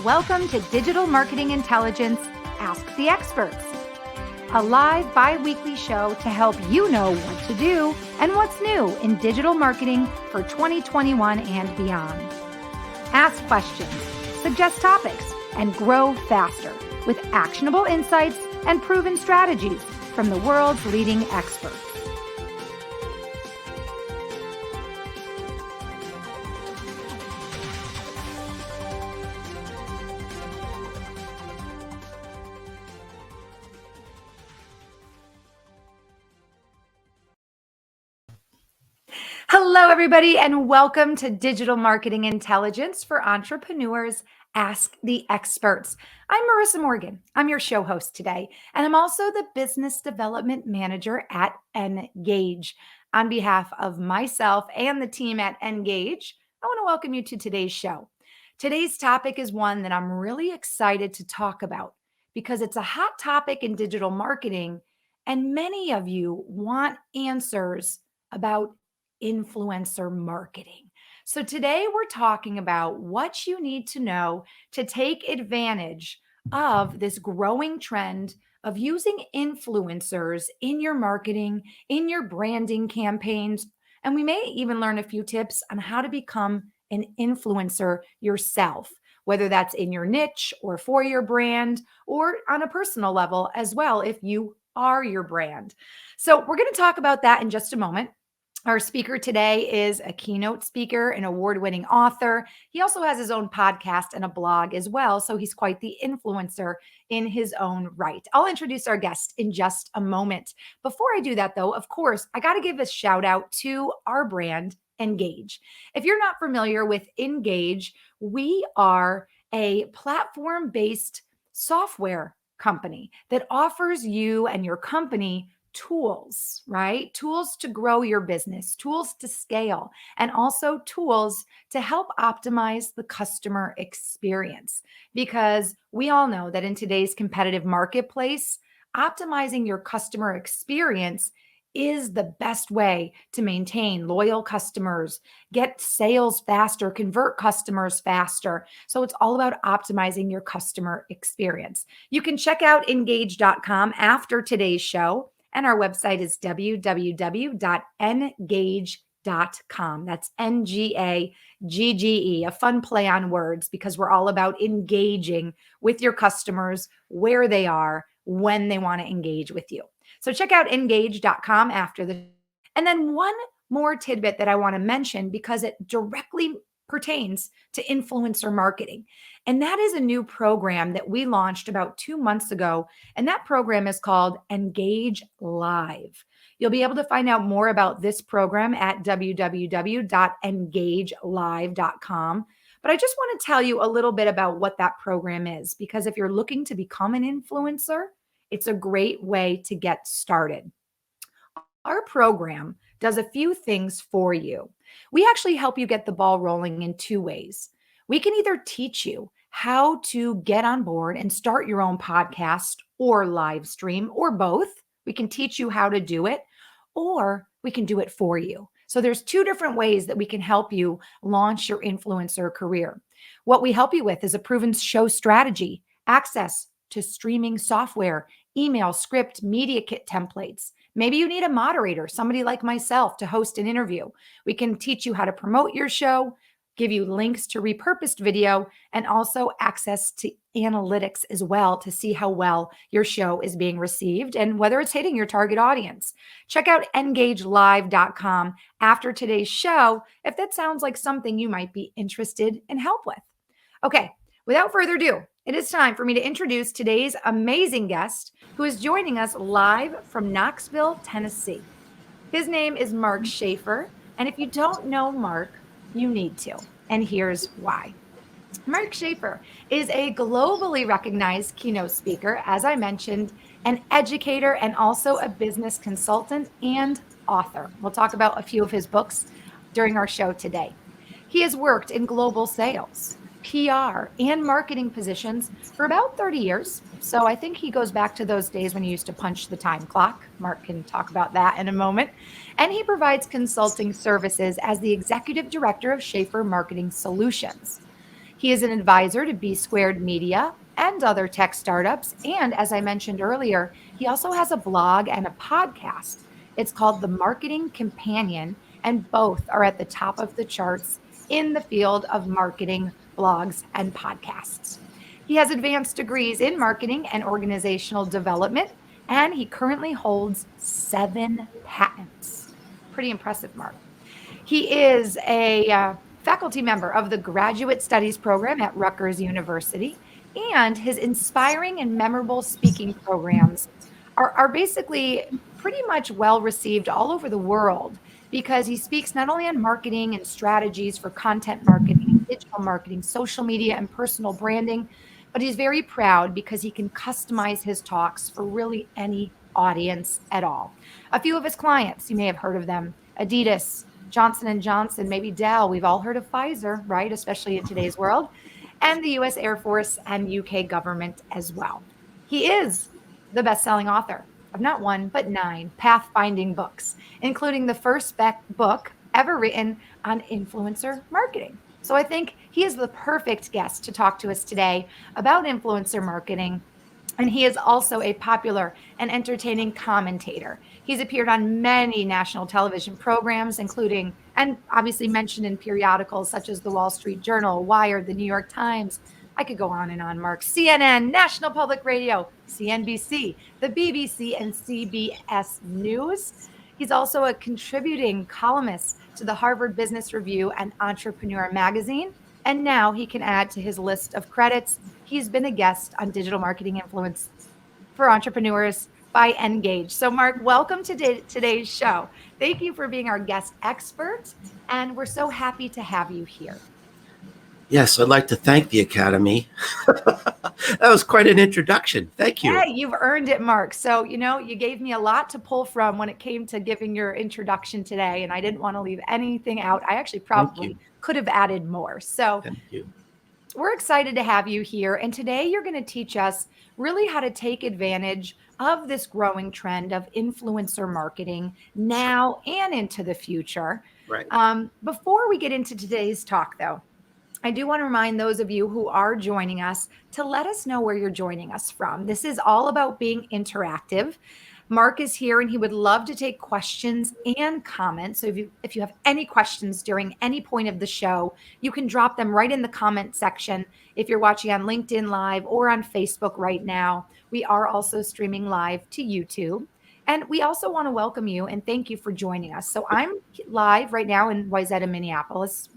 Welcome to Digital Marketing Intelligence, Ask the Experts, a live bi-weekly show to help you know what to do and what's new in digital marketing for 2021 and beyond. Ask questions, suggest topics, and grow faster with actionable insights and proven strategies from the world's leading experts. Hello, everybody, and welcome to Digital Marketing Intelligence for Entrepreneurs. Ask the Experts. I'm Marissa Morgan. I'm your show host today, and I'm also the Business Development Manager at Engage. On behalf of myself and the team at Engage, I want to welcome you to today's show. Today's topic is one that I'm really excited to talk about because it's a hot topic in digital marketing, and many of you want answers about influencer marketing. So today we're talking about what you need to know to take advantage of this growing trend of using influencers in your marketing, in your branding campaigns. And we may even learn a few tips on how to become an influencer yourself, whether that's in your niche or for your brand or on a personal level as well, if you are your brand. So we're going to talk about that in just a moment. Our speaker today is a keynote speaker, an award-winning author. He also has his own podcast and a blog as well, so he's quite the influencer in his own right. I'll introduce our guest in just a moment. Before I do that, though, of course, I got to give a shout out to our brand, Engage. If you're not familiar with Engage, we are a platform-based software company that offers you and your company tools, right? Tools to grow your business, tools to scale, and also tools to help optimize the customer experience. Because we all know that in today's competitive marketplace, optimizing your customer experience is the best way to maintain loyal customers, get sales faster, convert customers faster. So it's all about optimizing your customer experience. You can check out engage.com after today's show. And our website is www.engage.com. That's Ngagge, a fun play on words because we're all about engaging with your customers where they are when they want to engage with you. So check out engage.com after the. And then one more tidbit that I want to mention because it directly pertains to influencer marketing. And that is a new program that we launched about 2 months ago. And that program is called Engage Live. You'll be able to find out more about this program at www.engagelive.com. But I just want to tell you a little bit about what that program is, because if you're looking to become an influencer, it's a great way to get started. Our program does a few things for you. We actually help you get the ball rolling in two ways. We can either teach you how to get on board and start your own podcast or live stream or both. We can teach you how to do it, or we can do it for you. So there's two different ways that we can help you launch your influencer career. What we help you with is a proven show strategy, access to streaming software, email, script, media kit templates. Maybe you need a moderator, somebody like myself, to host an interview. We can teach you how to promote your show, give you links to repurposed video, and also access to analytics as well to see how well your show is being received and whether it's hitting your target audience. Check out engagelive.com after today's show if that sounds like something you might be interested in help with. Okay, without further ado, it is time for me to introduce today's amazing guest who is joining us live from Knoxville, Tennessee. His name is Mark Schaefer, and if you don't know Mark, you need to, and here's why. Mark Schaefer is a globally recognized keynote speaker, as I mentioned, an educator, and also a business consultant and author. We'll talk about a few of his books during our show today. He has worked in global sales, PR, and marketing positions for about 30 years. So I think he goes back to those days when he used to punch the time clock. Mark can talk about that in a moment. And he provides consulting services as the executive director of Schaefer Marketing Solutions. He is an advisor to B Squared Media and other tech startups. And as I mentioned earlier, he also has a blog and a podcast. It's called The Marketing Companion, and both are at the top of the charts in the field of marketing, blogs, and podcasts. He has advanced degrees in marketing and organizational development, and he currently holds 7 patents. Pretty impressive, Mark. He is a faculty member of the Graduate Studies program at Rutgers University, and his inspiring and memorable speaking programs are basically pretty much well received all over the world because he speaks not only on marketing and strategies for content marketing, digital marketing, social media, and personal branding, but he's very proud because he can customize his talks for really any audience at all. A few of his clients, you may have heard of them: Adidas, Johnson & Johnson, maybe Dell. We've all heard of Pfizer, right? Especially in today's world, and the US Air Force and UK government as well. He is the best-selling author of not one, but 9 pathfinding books, including the first book ever written on influencer marketing. So I think he is the perfect guest to talk to us today about influencer marketing. And he is also a popular and entertaining commentator. He's appeared on many national television programs, including, and obviously mentioned in periodicals such as the Wall Street Journal, Wired, the New York Times. I could go on and on, Mark. CNN, National Public Radio, CNBC, the BBC, and CBS News. He's also a contributing columnist to the Harvard Business Review and Entrepreneur magazine. And now he can add to his list of credits. He's been a guest on Digital Marketing Influence for Entrepreneurs by Engage. So, Mark, welcome to today's show. Thank you for being our guest expert, and we're so happy to have you here. Yes, I'd like to thank the Academy. That was quite an introduction. Thank you. Yeah, you've earned it, Mark. So, you gave me a lot to pull from when it came to giving your introduction today, and I didn't want to leave anything out. I actually probably could have added more. So, thank you. We're excited to have you here. And today you're going to teach us really how to take advantage of this growing trend of influencer marketing now and into the future. Right. Before we get into today's talk, though, I do want to remind those of you who are joining us to let us know where you're joining us from. This is all about being interactive. Mark is here and he would love to take questions and comments. So if you have any questions during any point of the show, you can drop them right in the comment section. If you're watching on LinkedIn Live or on Facebook right now, we are also streaming live to YouTube. And we also want to welcome you and thank you for joining us. So I'm live right now in Wayzata/Minneapolis,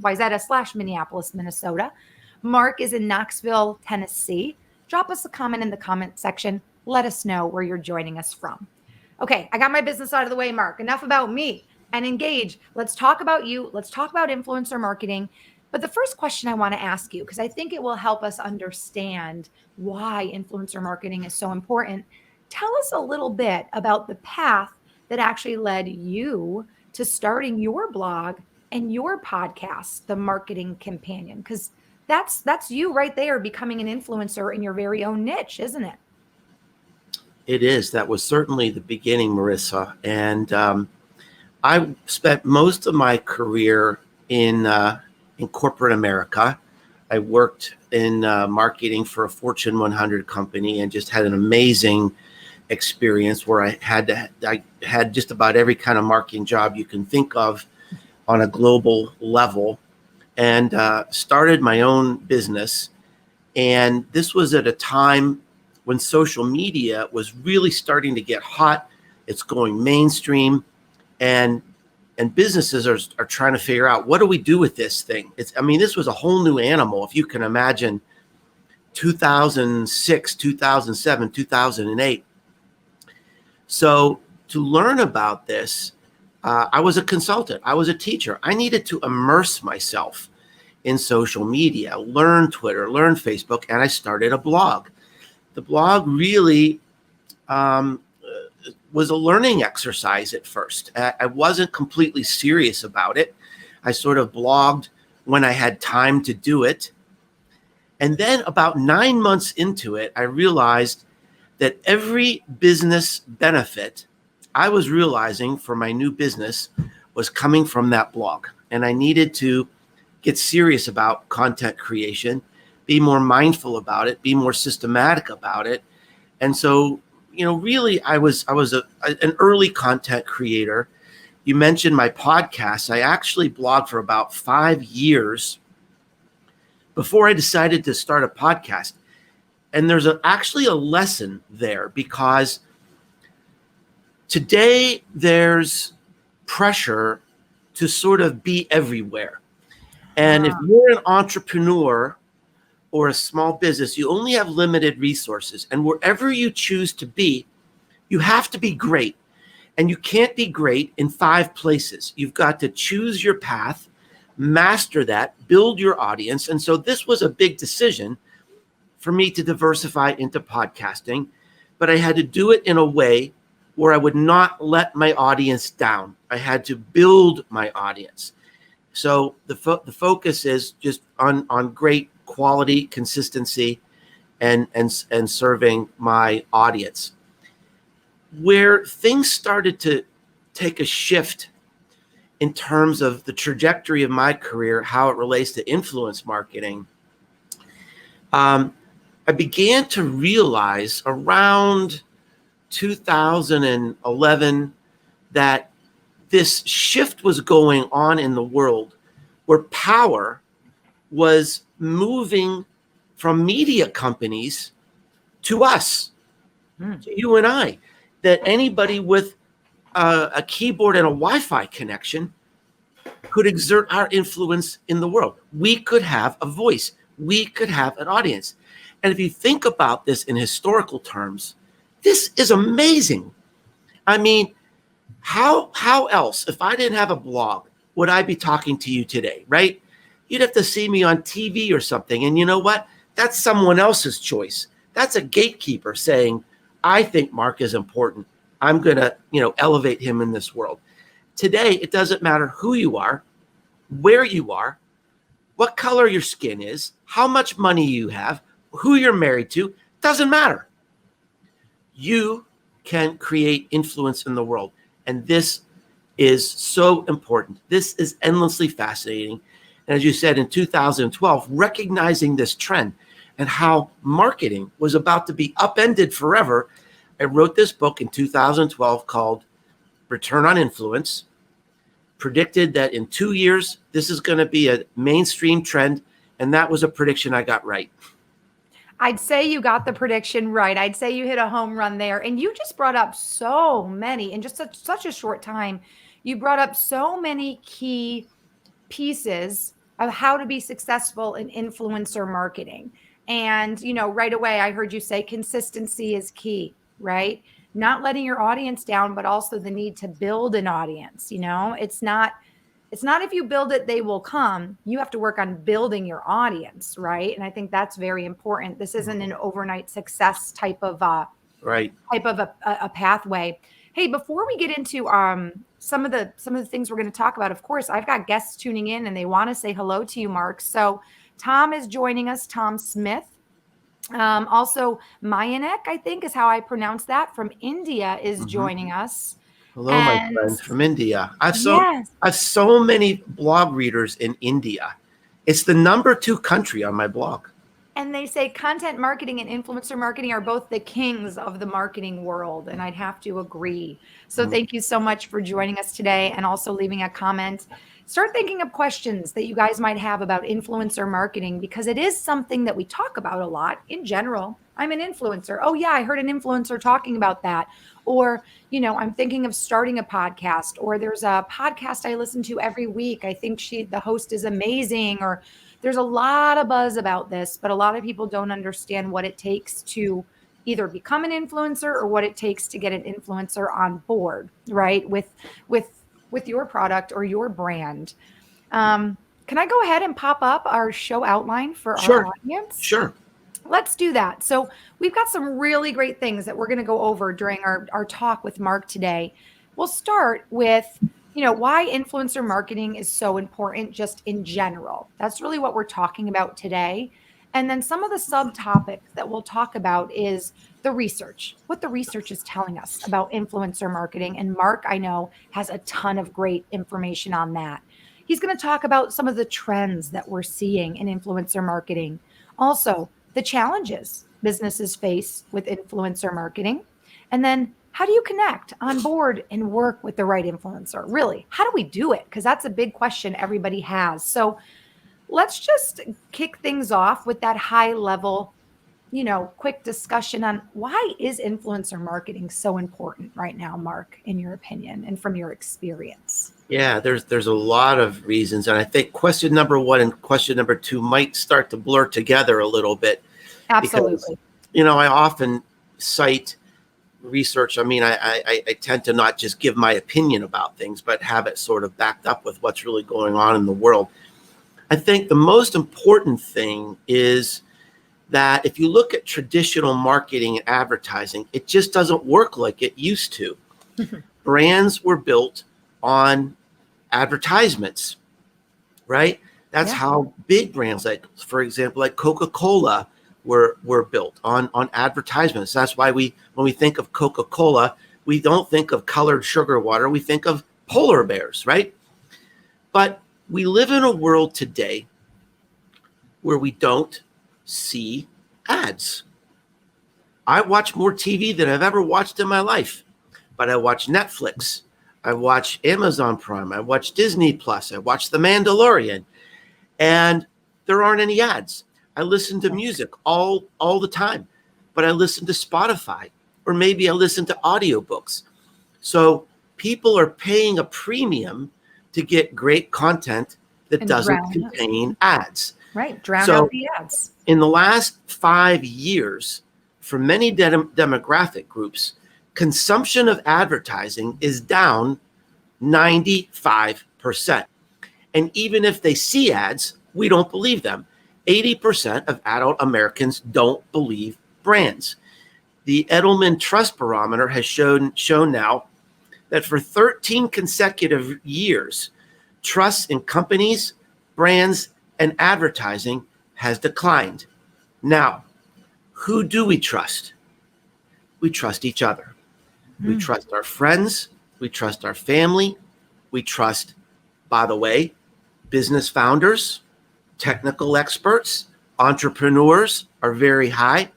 Minnesota. Mark is in Knoxville, Tennessee. Drop us a comment in the comment section. Let us know where you're joining us from. Okay, I got my business out of the way, Mark. Enough about me and Engage. Let's talk about you. Let's talk about influencer marketing. But the first question I want to ask you, because I think it will help us understand why influencer marketing is so important. Tell us a little bit about the path that actually led you to starting your blog and your podcast, The Marketing Companion, because that's you right there becoming an influencer in your very own niche, isn't it? It is. That was certainly the beginning, Marissa. And I spent most of my career in corporate America. I worked in marketing for a Fortune 100 company and just had an amazing experience where I had just about every kind of marketing job you can think of on a global level, and started my own business. And this was at a time when social media was really starting to get hot. It's going mainstream, and businesses are trying to figure out, what do we do with this thing? This was a whole new animal. If you can imagine 2006, 2007, 2008. So to learn about this, I was a consultant. I was a teacher. I needed to immerse myself in social media, learn Twitter, learn Facebook, and I started a blog. The blog really was a learning exercise at first. I wasn't completely serious about it. I sort of blogged when I had time to do it. And then about 9 months into it, I realized that every business benefit I was realizing for my new business was coming from that blog. And I needed to get serious about content creation be more mindful about it, be more systematic about it. And so, really, I was an early content creator. You mentioned my podcast. I actually blogged for about 5 years before I decided to start a podcast. And there's actually a lesson there, because today there's pressure to sort of be everywhere. And if you're an entrepreneur or a small business, you only have limited resources. And wherever you choose to be, you have to be great. And you can't be great in 5 places. You've got to choose your path, master that, build your audience. And so this was a big decision for me to diversify into podcasting, but I had to do it in a way where I would not let my audience down. I had to build my audience. So the focus is just on great quality, consistency, and serving my audience. Where things started to take a shift in terms of the trajectory of my career, how it relates to influence marketing, I began to realize around 2011 that this shift was going on in the world, where power was moving from media companies to us, to you and I, that anybody with a keyboard and a Wi-Fi connection could exert our influence in the world. We could have a voice. We could have an audience. And if you think about this in historical terms, this is amazing. I mean, how else, if I didn't have a blog, would I be talking to you today, right? You'd have to see me on TV or something. And you know what? That's someone else's choice. That's a gatekeeper saying, I think Mark is important. I'm going to, elevate him in this world. Today, it doesn't matter who you are, where you are, what color your skin is, how much money you have, who you're married to, doesn't matter. You can create influence in the world. And this is so important. This is endlessly fascinating. And as you said, in 2012, recognizing this trend and how marketing was about to be upended forever, I wrote this book in 2012 called Return on Influence, predicted that in 2 years, this is going to be a mainstream trend. And that was a prediction I got right. I'd say you got the prediction right. I'd say you hit a home run there. And you just brought up so many in just such a short time. You brought up so many key pieces of how to be successful in influencer marketing. And, right away, I heard you say consistency is key, right? Not letting your audience down, but also the need to build an audience. It's not if you build it, they will come. You have to work on building your audience, right? And I think that's very important. This isn't an overnight success type of a pathway. Hey, before we get into some of the things we're going to talk about, of course, I've got guests tuning in and they want to say hello to you, Mark. So Tom is joining us, Tom Smith. Also, Mayanek, I think is how I pronounce that, from India is joining us. Hello, my friend from India. I have so many blog readers in India. It's the number 2 country on my blog. And they say content marketing and influencer marketing are both the kings of the marketing world. And I'd have to agree. So thank you so much for joining us today and also leaving a comment. Start thinking of questions that you guys might have about influencer marketing, because it is something that we talk about a lot in general. I'm an influencer. Oh yeah, I heard an influencer talking about that. Or, I'm thinking of starting a podcast, or there's a podcast I listen to every week. I think the host is amazing, or there's a lot of buzz about this, but a lot of people don't understand what it takes to either become an influencer or what it takes to get an influencer on board, right? With your product or your brand. Can I go ahead and pop up our show outline for our audience? Sure. Let's do that. So we've got some really great things that we're going to go over during our talk with Mark today. We'll start with, why influencer marketing is so important just in general. That's really what we're talking about today. And then some of the subtopics that we'll talk about is the research, what the research is telling us about influencer marketing. And Mark, I know, has a ton of great information on that. He's going to talk about some of the trends that we're seeing in influencer marketing. Also, the challenges businesses face with influencer marketing. And then how do you connect, on board, and work with the right influencer? Really, how do we do it? Because that's a big question everybody has. So let's just kick things off with that high level, quick discussion on why is influencer marketing so important right now, Mark, in your opinion and from your experience? Yeah, there's a lot of reasons, and I think question number one and question number two might start to blur together a little bit because Absolutely. I often cite research. I mean, I tend to not just give my opinion about things, but have it sort of backed up with what's really going on in the world. I think the most important thing is that if you look at traditional marketing and advertising, it just doesn't work like it used to. Brands were built on advertisements, right? That's Yeah. how big brands, like, for example, like Coca-Cola were built on advertisements. That's why when we think of Coca-Cola, we don't think of colored sugar water. We think of polar bears, right? But we live in a world today where we don't see ads. I watch more TV than I've ever watched in my life, but I watch Netflix. I watch Amazon Prime. I watch Disney Plus. I watch The Mandalorian, and there aren't any ads. I listen to music all the time, but I listen to Spotify, or maybe I listen to audiobooks. So people are paying a premium to get great content that And doesn't drown out. contain ads. Right. Drown So out the ads. in the last 5 years, for many demographic groups, consumption of advertising is down 95%. And even if they see ads, we don't believe them. 80% of adult Americans don't believe brands. The Edelman Trust Barometer has shown now that for 13 consecutive years, trust in companies, brands, and advertising has declined. Now, who do we trust? We trust each other. We trust our friends. We trust our family. We trust, by the way, business founders, technical experts, entrepreneurs are very high.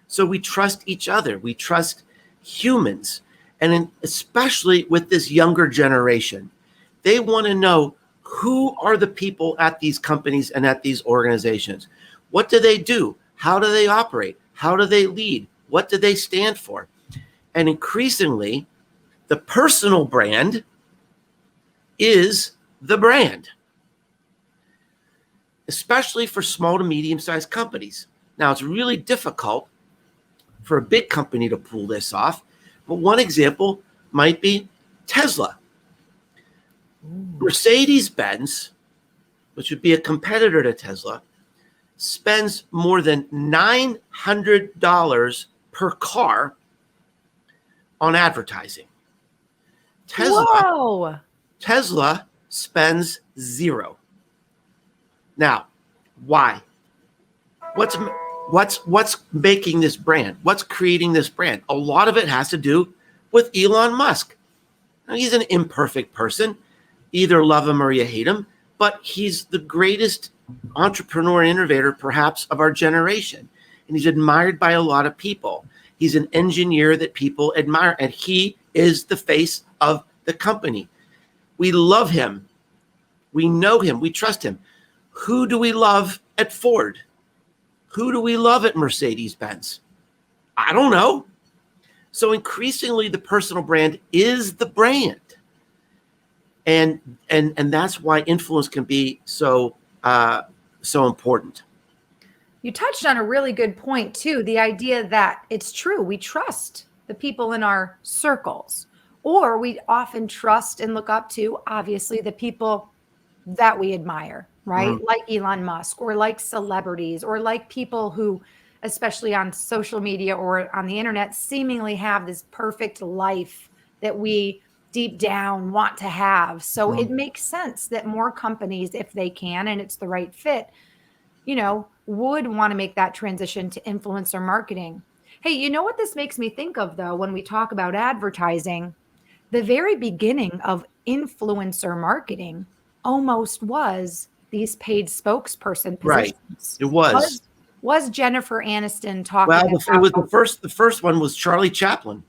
So we trust each other. We trust humans. And especially with this younger generation, they want to know who are the people at these companies and at these organizations. What do they do? How do they operate? How do they lead? What do they stand for? And increasingly, the personal brand is the brand, especially for small to medium-sized companies. Now, it's really difficult for a big company to pull this off, but one example might be Tesla. Mercedes-Benz, which would be a competitor to Tesla, spends more than $900 per car on advertising. Whoa. Tesla spends zero. Now, why? What's making this brand? What's creating this brand? A lot of it has to do with Elon Musk. Now, he's an imperfect person. Either love him or you hate him, but he's the greatest entrepreneur and innovator perhaps of our generation. And he's admired by a lot of people. He's an engineer that people admire, and he is the face of the company. We love him. We know him. We trust him. Who do we love at Ford? Who do we love at Mercedes-Benz? I don't know. So increasingly, the personal brand is the brand. And that's why influence can be so important. You touched on a really good point, too. The idea that it's true. We trust the people in our circles, or we often trust and look up to, obviously, the people that we admire, right? Mm-hmm. Like Elon Musk, or like celebrities, or like people who, especially on social media or on the internet, seemingly have this perfect life that we deep down want to have. So it makes sense that more companies, if they can, and it's the right fit, would want to make that transition to influencer marketing. Hey, you know what this makes me think of, though, when we talk about advertising? The very beginning of influencer marketing almost was these paid spokesperson Right. positions. It was. was Jennifer Aniston talking Well, it about? was the first one was Charlie Chaplin.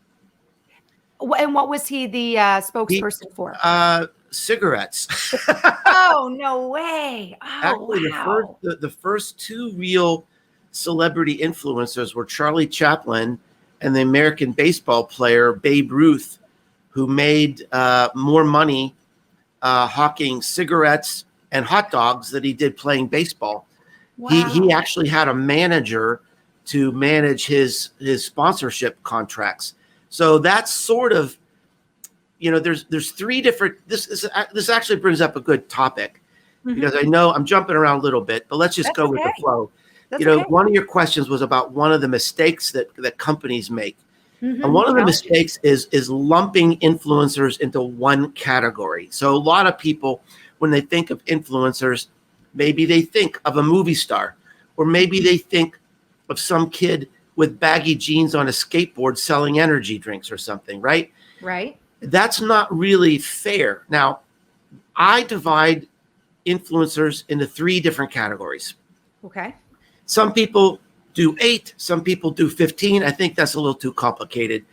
And what was he the He spokesperson for? cigarettes. Oh, no way. Oh, Actually, wow. the first two real celebrity influencers were Charlie Chaplin and the American baseball player Babe Ruth, who made more money hawking cigarettes and hot dogs than he did playing baseball. He Wow. actually had a manager to manage his sponsorship contracts. So that's sort of, there's three different. This actually brings up a good topic, because I know I'm jumping around a little bit, but let's just That's go with the okay. flow. That's okay. One of your questions was about one of the mistakes that companies make. And one of the Challenges. mistakes is lumping influencers into one category. So a lot of people, when they think of influencers, maybe they think of a movie star, or maybe they think of some kid with baggy jeans on a skateboard selling energy drinks or something, right? Right. That's not really fair. Now, I divide influencers into three different categories. Okay. Some people do 8, some people do 15. I think that's a little too complicated.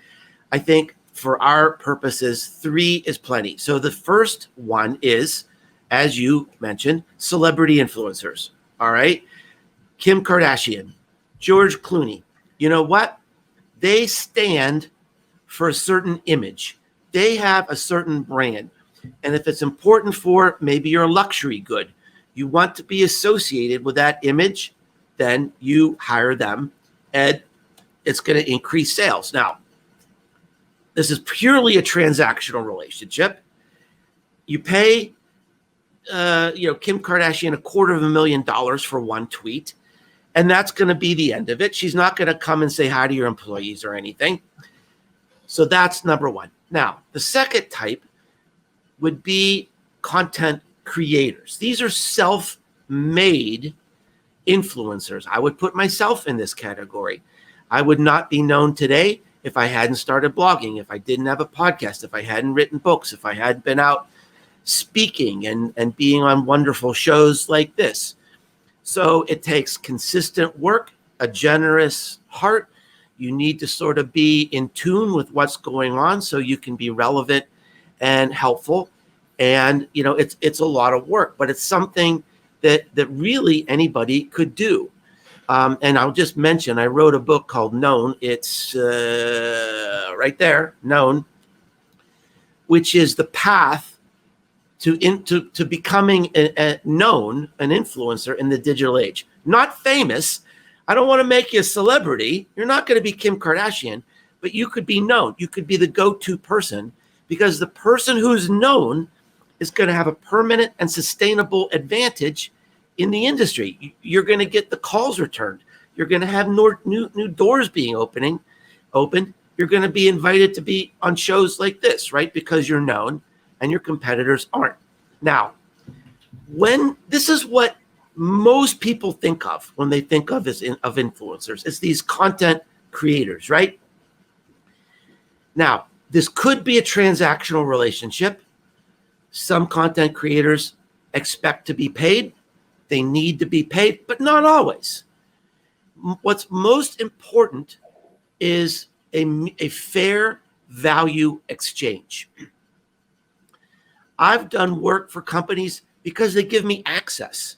I think for our purposes, 3 is plenty. So the first one is, as you mentioned, celebrity influencers. All right. Kim Kardashian, George Clooney. You know what? They stand for a certain image. They have a certain brand. And if it's important for maybe your luxury good, you want to be associated with that image, then you hire them and it's going to increase sales. Now, this is purely a transactional relationship. You pay, Kim Kardashian $250,000 for one tweet, and that's going to be the end of it. She's not going to come and say hi to your employees or anything. So that's number one. Now, the second type would be content creators. These are self-made influencers. I would put myself in this category. I would not be known today if I hadn't started blogging, if I didn't have a podcast, if I hadn't written books, if I hadn't been out speaking and being on wonderful shows like this. So it takes consistent work, a generous heart. You need to sort of be in tune with what's going on so you can be relevant and helpful. And, it's a lot of work, but it's something that really anybody could do. And I'll just mention, I wrote a book called Known. It's right there, Known, which is the path to becoming known, an influencer in the digital age. Not famous. I don't want to make you a celebrity. You're not going to be Kim Kardashian, but you could be known. You could be the go-to person, because the person who's known is going to have a permanent and sustainable advantage in the industry. You're going to get the calls returned. You're going to have new doors being opened. You're going to be invited to be on shows like this, right? Because you're known and your competitors aren't. Now, this is what most people think of when they think of influencers. It's these content creators, right? Now, this could be a transactional relationship. Some content creators expect to be paid. They need to be paid, but not always. What's most important is a fair value exchange. I've done work for companies because they give me access.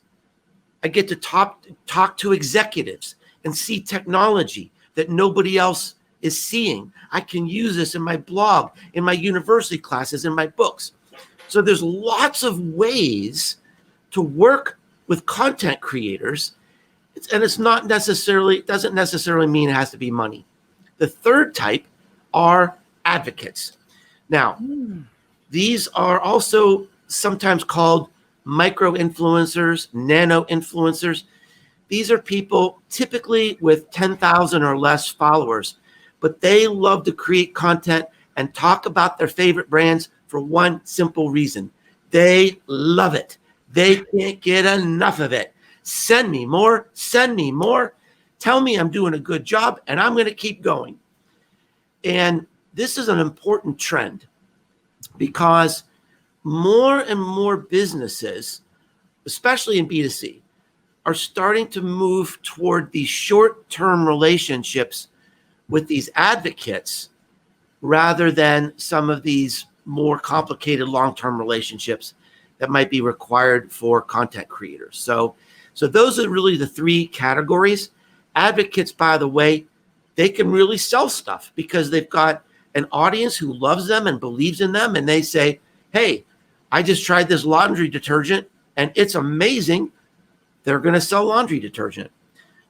I get to talk to executives and see technology that nobody else is seeing. I can use this in my blog, in my university classes, in my books. So there's lots of ways to work with content creators, and it doesn't necessarily mean it has to be money. The third type are advocates. Now, these are also sometimes called micro influencers, nano influencers. These are people typically with 10,000 or less followers, but they love to create content and talk about their favorite brands for one simple reason. They love it. They can't get enough of it. Send me more. Send me more. Tell me I'm doing a good job, and I'm going to keep going. And this is an important trend, because more and more businesses, especially in B2C, are starting to move toward these short-term relationships with these advocates rather than some of these more complicated long-term relationships that might be required for content creators. So those are really the three categories. Advocates, by the way, they can really sell stuff because they've got an audience who loves them and believes in them. And they say, hey, I just tried this laundry detergent and it's amazing. They're going to sell laundry detergent.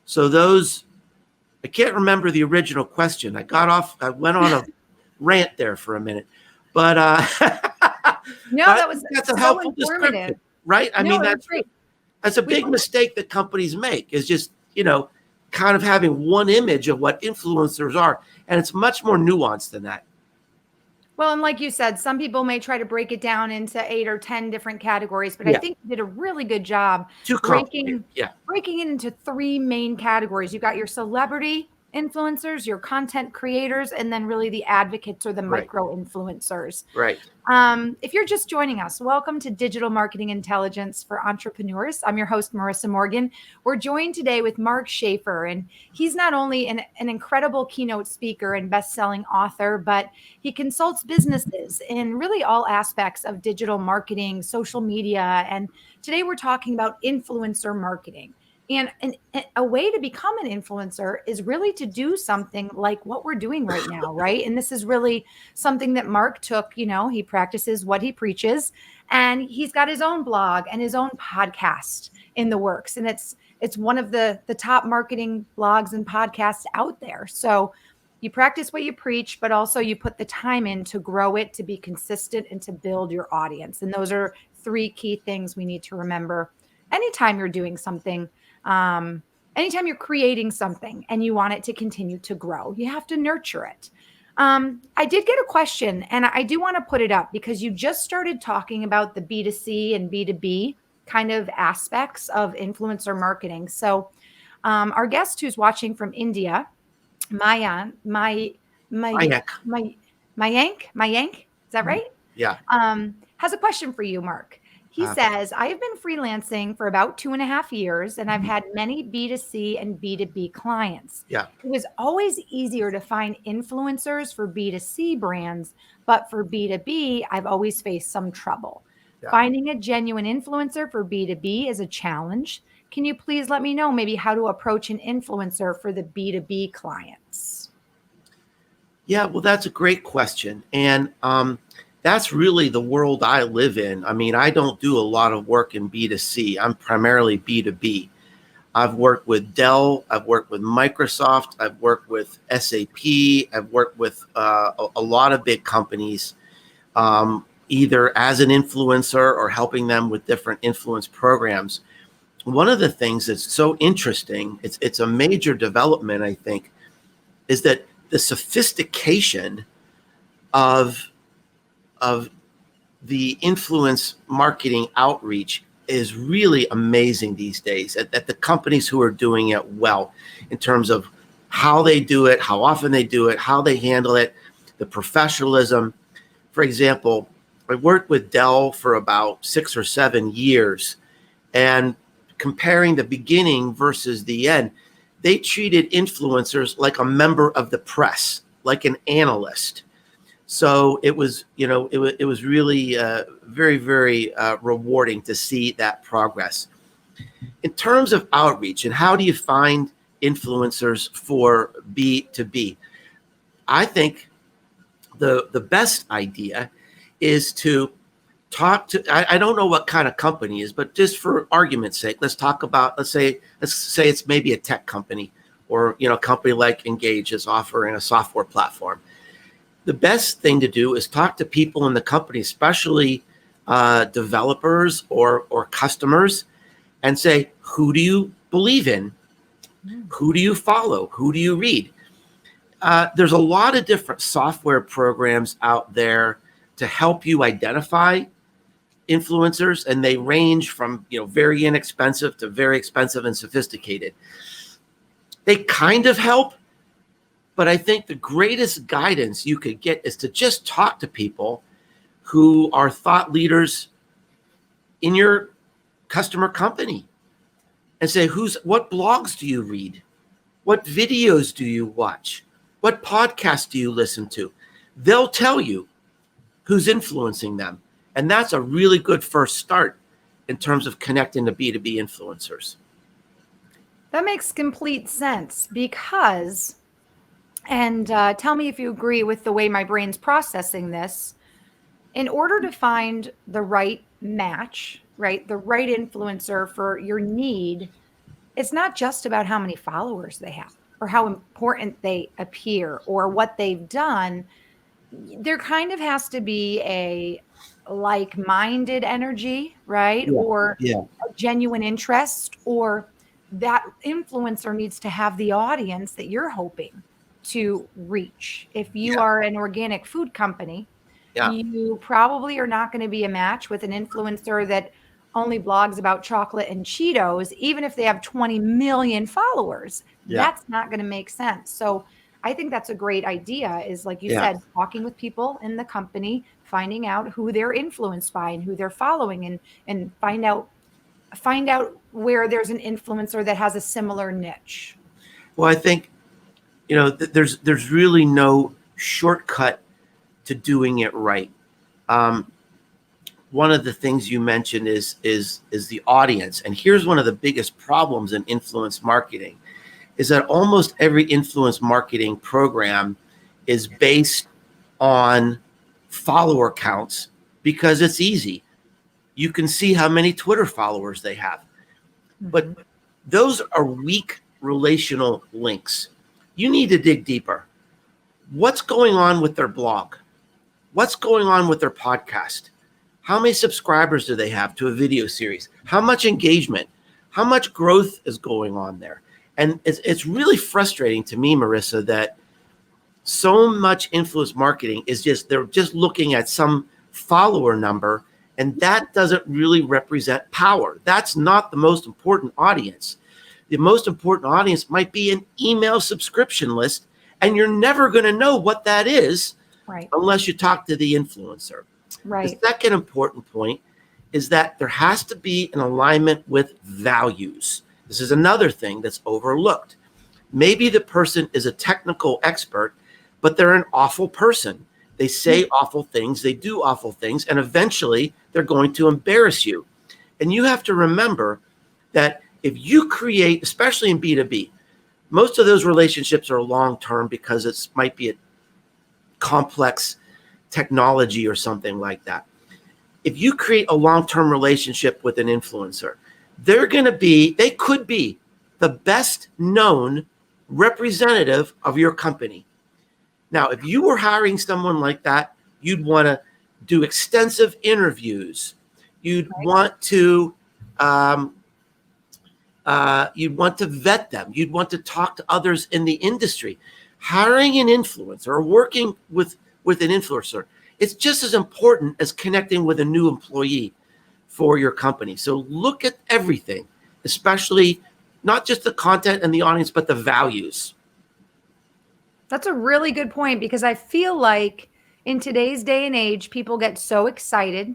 So those, I can't remember the original question. I went on a rant there for a minute, but no, but that was that's a so helpful informative, description, right? I no, mean, it was great. that's a big mistake that companies make, is just, kind of having one image of what influencers are. And it's much more nuanced than that. Well, and like you said, some people may try to break it down into 8 or 10 different categories, but I think you did a really good job breaking it into 3 main categories. You got your celebrity influencers, your content creators, and then really the advocates or the micro influencers. Right. If you're just joining us, welcome to Digital Marketing Intelligence for Entrepreneurs. I'm your host, Marissa Morgan. We're joined today with Mark Schaefer, and he's not only an incredible keynote speaker and best-selling author, but he consults businesses in really all aspects of digital marketing, social media, and today we're talking about influencer marketing. And a way to become an influencer is really to do something like what we're doing right now, right? And this is really something that Mark took, he practices what he preaches, and he's got his own blog and his own podcast in the works. And it's one of the top marketing blogs and podcasts out there. So you practice what you preach, but also you put the time in to grow it, to be consistent, and to build your audience. And those are 3 key things we need to remember anytime you're doing something. Anytime you're creating something and you want it to continue to grow, you have to nurture it. I did get a question, and I do want to put it up because you just started talking about the B2C and B2B kind of aspects of influencer marketing. So our guest who's watching from India, Mayank, is that right? Yeah. Has a question for you, Mark. He says, I have been freelancing for about 2.5 years, and I've had many B2C and B2B clients. Yeah. It was always easier to find influencers for B2C brands, but for B2B, I've always faced some trouble. Yeah. Finding a genuine influencer for B2B is a challenge. Can you please let me know maybe how to approach an influencer for the B2B clients? Yeah, well, that's a great question. And that's really the world I live in. I mean, I don't do a lot of work in B2C. I'm primarily B2B. I've worked with Dell. I've worked with Microsoft. I've worked with SAP. I've worked with a lot of big companies, either as an influencer or helping them with different influence programs. One of the things that's so interesting, it's a major development, I think, is that the sophistication of the influence marketing outreach is really amazing these days at the companies who are doing it well, in terms of how they do it, how often they do it, how they handle it, the professionalism. For example, I worked with Dell for about 6 or 7 years, and comparing the beginning versus the end, they treated influencers like a member of the press, like an analyst. So it was, it was really very, very rewarding to see that progress. In terms of outreach and how do you find influencers for B2B, I think the best idea is to talk to, I don't know what kind of company it is, but just for argument's sake, let's say it's maybe a tech company, or a company like Engage is offering a software platform. The best thing to do is talk to people in the company, especially developers or customers, and say, who do you believe in? Who do you follow? Who do you read? There's a lot of different software programs out there to help you identify influencers, and they range from very inexpensive to very expensive and sophisticated. They kind of help, but I think the greatest guidance you could get is to just talk to people who are thought leaders in your customer company. and say, what blogs do you read? What videos do you watch? What podcasts do you listen to? They'll tell you who's influencing them. And that's a really good first start in terms of connecting to B2B influencers. That makes complete sense because, and tell me if you agree with the way my brain's processing this, in order to find the right match, right, the right influencer for your need, it's not just about how many followers they have or how important they appear or what they've done. There kind of has to be a like-minded energy, right? Yeah. Or Yeah. a genuine interest, or that influencer needs to have the audience that you're hoping to reach. If you Yeah. are an organic food company, Yeah. you probably are not going to be a match with an influencer that only blogs about chocolate and Cheetos, even if they have 20 million followers. Yeah. That's not going to make sense. So I think that's a great idea, is like you Yeah. said, talking with people in the company, finding out who they're influenced by and who they're following, and find out where there's an influencer that has a similar niche. Well, I think, there's really no shortcut to doing it right. One of the things you mentioned is the audience. And here's one of the biggest problems in influence marketing is that almost every influence marketing program is based on follower counts because it's easy. You can see how many Twitter followers they have. But those are weak relational links. You need to dig deeper. What's going on with their blog? What's going on with their podcast? How many subscribers do they have to a video series? How much engagement? How much growth is going on there? And it's really frustrating to me, Marissa, that so much influence marketing is they're just looking at some follower number, and that doesn't really represent power. That's not the most important audience. The most important audience might be an email subscription list, and you're never going to know what that is, right, unless you talk to the influencer. Right. The second important point is that there has to be an alignment with values. This is another thing that's overlooked. Maybe the person is a technical expert, but they're an awful person. They say awful things, they do awful things, and eventually they're going to embarrass you. And you have to remember that if you create, especially in B2B, most of those relationships are long-term because it might be a complex technology or something like that. If you create a long-term relationship with an influencer, they could be the best known representative of your company. Now, if you were hiring someone like that, you'd want to do extensive interviews. You'd want to vet them. You'd want to talk to others in the industry. Hiring an influencer or working with an influencer, it's just as important as connecting with a new employee for your company. So look at everything, especially not just the content and the audience, but the values. That's a really good point, because I feel like in today's day and age, people get so excited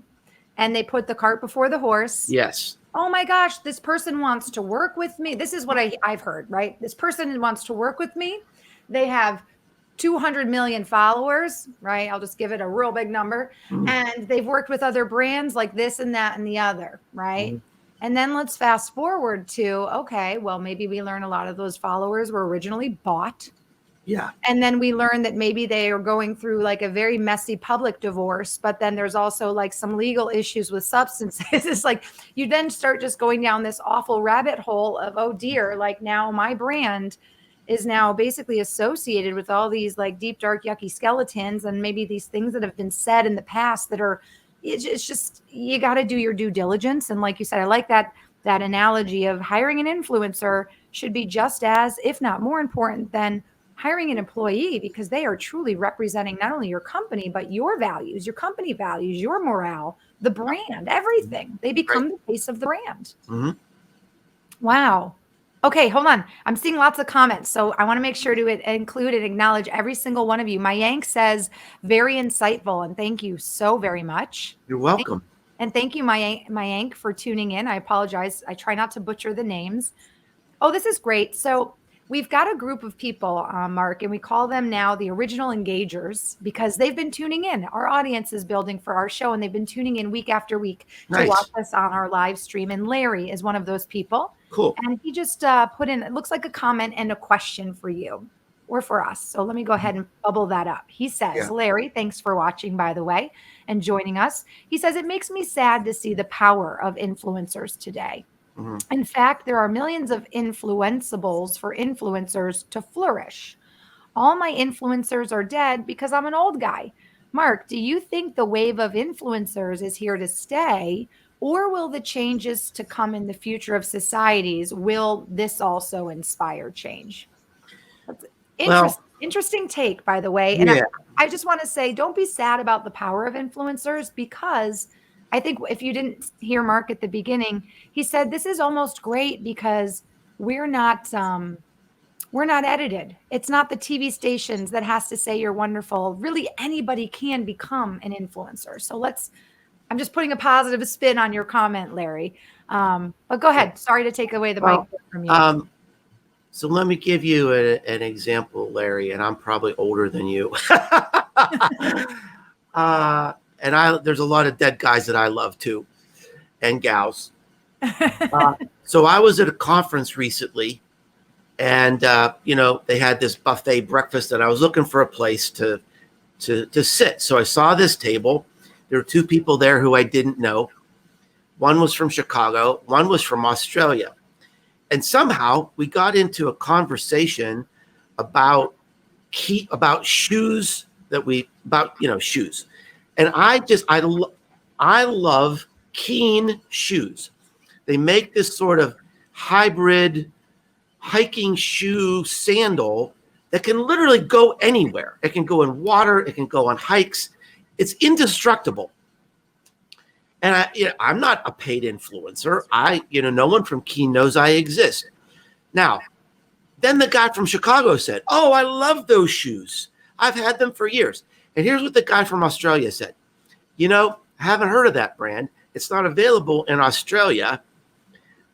and they put the cart before the horse. Yes. Oh my gosh, this person wants to work with me. This is what I've heard, right? This person wants to work with me. They have 200 million followers, right? I'll just give it a real big number. And they've worked with other brands like this and that and the other, right? And then let's fast forward to, okay, well, maybe we learn a lot of those followers were originally bought. Yeah. And then we learn that maybe they are going through like a very messy public divorce, but then there's also like some legal issues with substances. It's like you then start just going down this awful rabbit hole of, oh dear, like now my brand is now basically associated with all these like deep, dark, yucky skeletons, and maybe these things that have been said in the past that are, it's just, you got to do your due diligence. And like you said, I like that analogy of hiring an influencer should be just as, if not more important than hiring an employee, because they are truly representing not only your company, but your values, your company values, your morale, the brand, everything. They become the face of the brand. Wow. Okay, hold on. I'm seeing lots of comments, so I want to make sure to include and acknowledge every single one of you. Mayank says, very insightful, and thank you so very much. You're welcome. And thank you, Mayank, for tuning in. I apologize. I try not to butcher the names. Oh, this is great. So we've got a group of people, Mark, and we call them now the original engagers because they've been tuning in. Our audience is building for our show, and they've been tuning in week after week to watch Nice. us on our live stream. And Larry is one of those people. Cool. And he just put in, it looks like a comment and a question for you or for us. So let me go ahead and bubble that up. He says, Yeah. Larry, thanks for watching, by the way, and joining us. He says, it makes me sad to see the power of influencers today. Mhm. In fact, there are millions of influenceables for influencers to flourish. All my influencers are dead because I'm an old guy. Mark, do you think the wave of influencers is here to stay, or will the changes to come in the future of societies, will this also inspire change? That's Well, interesting take, by the way. And yeah. I just want to say, don't be sad about the power of influencers because I think if you didn't hear Mark at the beginning, he said this is almost great because we're not we're not edited. It's not the TV stations that has to say you're wonderful. Really, anybody can become an influencer. So I'm just putting a positive spin on your comment, Larry. But go ahead. Sorry to take away the mic Well, from you. so let me give you an example, Larry, and I'm probably older than you. And there's a lot of dead guys that I love too, and gals. So I was at a conference recently, and they had this buffet breakfast, and I was looking for a place to sit. So I saw this table. There were two people there who I didn't know. One was from Chicago. One was from Australia. And somehow we got into a conversation about shoes shoes. And I love Keen shoes. They make this sort of hybrid hiking shoe sandal that can literally go anywhere. It can go in water. It can go on hikes. It's indestructible. And I'm not a paid influencer. No one from Keen knows I exist. Now, then the guy from Chicago said, "Oh, I love those shoes. I've had them for years." And here's what the guy from Australia said. I haven't heard of that brand. It's not available in Australia.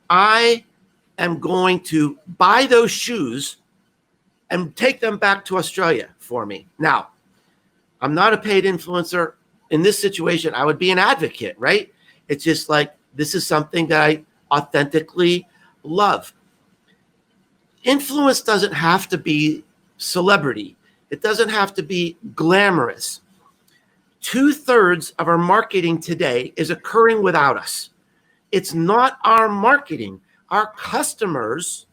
I am going to buy those shoes and take them back to Australia for me. Now, I'm not a paid influencer. In this situation, I would be an advocate, right? It's just like, this is something that I authentically love. Influence doesn't have to be celebrity. It doesn't have to be glamorous. 2/3 of our marketing today is occurring without us. It's not our marketing. Our customers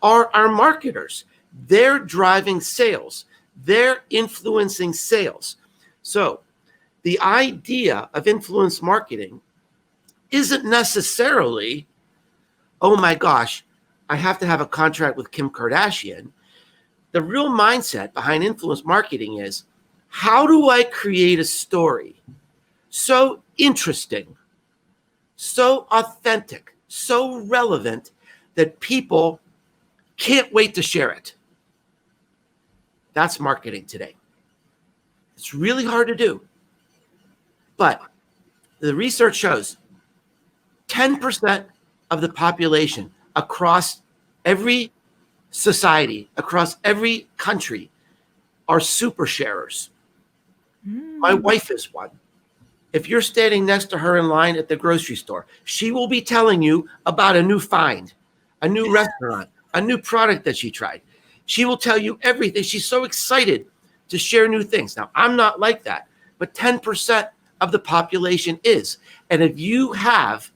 are our marketers. They're driving sales. They're influencing sales. So the idea of influence marketing isn't necessarily, oh my gosh, I have to have a contract with Kim Kardashian. The real mindset behind influence marketing is, how do I create a story so interesting, so authentic, so relevant that people can't wait to share it? That's marketing today. It's really hard to do. But the research shows 10% of the population across every society, across every country, are super sharers. My wife is one. If you're standing next to her in line at the grocery store, she will be telling you about a new find, a new restaurant, a new product that she tried. She will tell you everything. She's so excited to share new things. Now, I'm not like that, but 10% of the population is. And if you have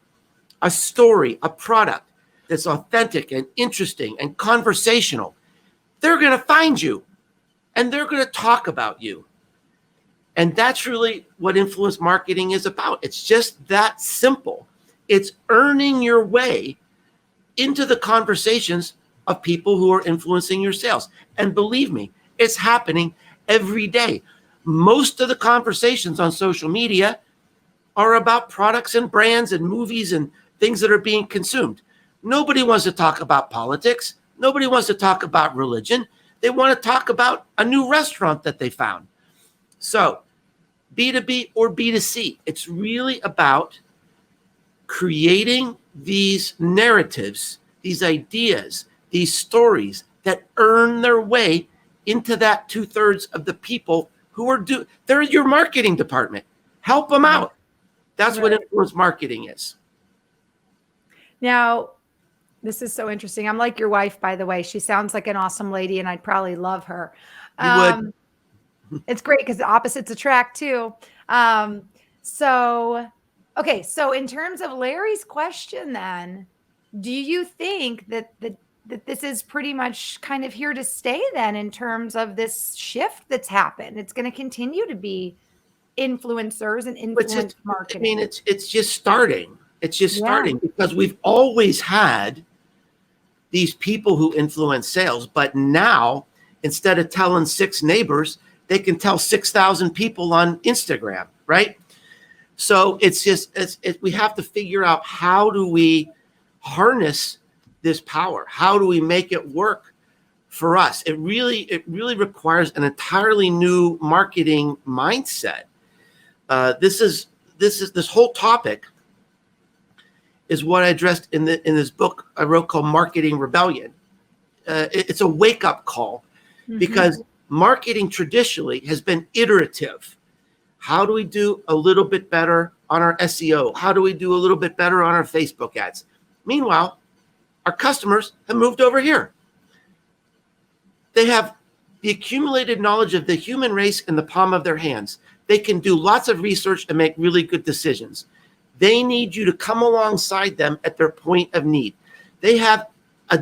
a story, a product that's authentic and interesting and conversational, they're going to find you and they're going to talk about you. And that's really what influence marketing is about. It's just that simple. It's earning your way into the conversations of people who are influencing your sales. And believe me, it's happening every day. Most of the conversations on social media are about products and brands and movies and things that are being consumed. Nobody wants to talk about politics. Nobody wants to talk about religion. They want to talk about a new restaurant that they found. So B2B or B2C. It's really about creating these narratives, these ideas, these stories that earn their way into that 2/3 of the people who are they're your marketing department. Help them out. That's what influence marketing is. Now, this is so interesting. I'm like your wife, by the way. She sounds like an awesome lady, and I'd probably love her. You would. It's great because the opposites attract too. So, okay. So, in terms of Larry's question, then, do you think that this is pretty much kind of here to stay? Then, in terms of this shift that's happened, it's going to continue to be influencers and influence marketing. I mean, it's just starting. It's just starting because we've always had these people who influence sales, but now instead of telling 6 neighbors, they can tell 6,000 people on Instagram, right? So we have to figure out, how do we harness this power? How do we make it work for us? It really requires an entirely new marketing mindset. This whole topic is what I addressed in this book I wrote called Marketing Rebellion. It's a wake-up call because marketing traditionally has been iterative. How do we do a little bit better on our SEO? How do we do a little bit better on our Facebook ads? Meanwhile, our customers have moved over here. They have the accumulated knowledge of the human race in the palm of their hands. They can do lots of research and make really good decisions. They need you to come alongside them at their point of need. They have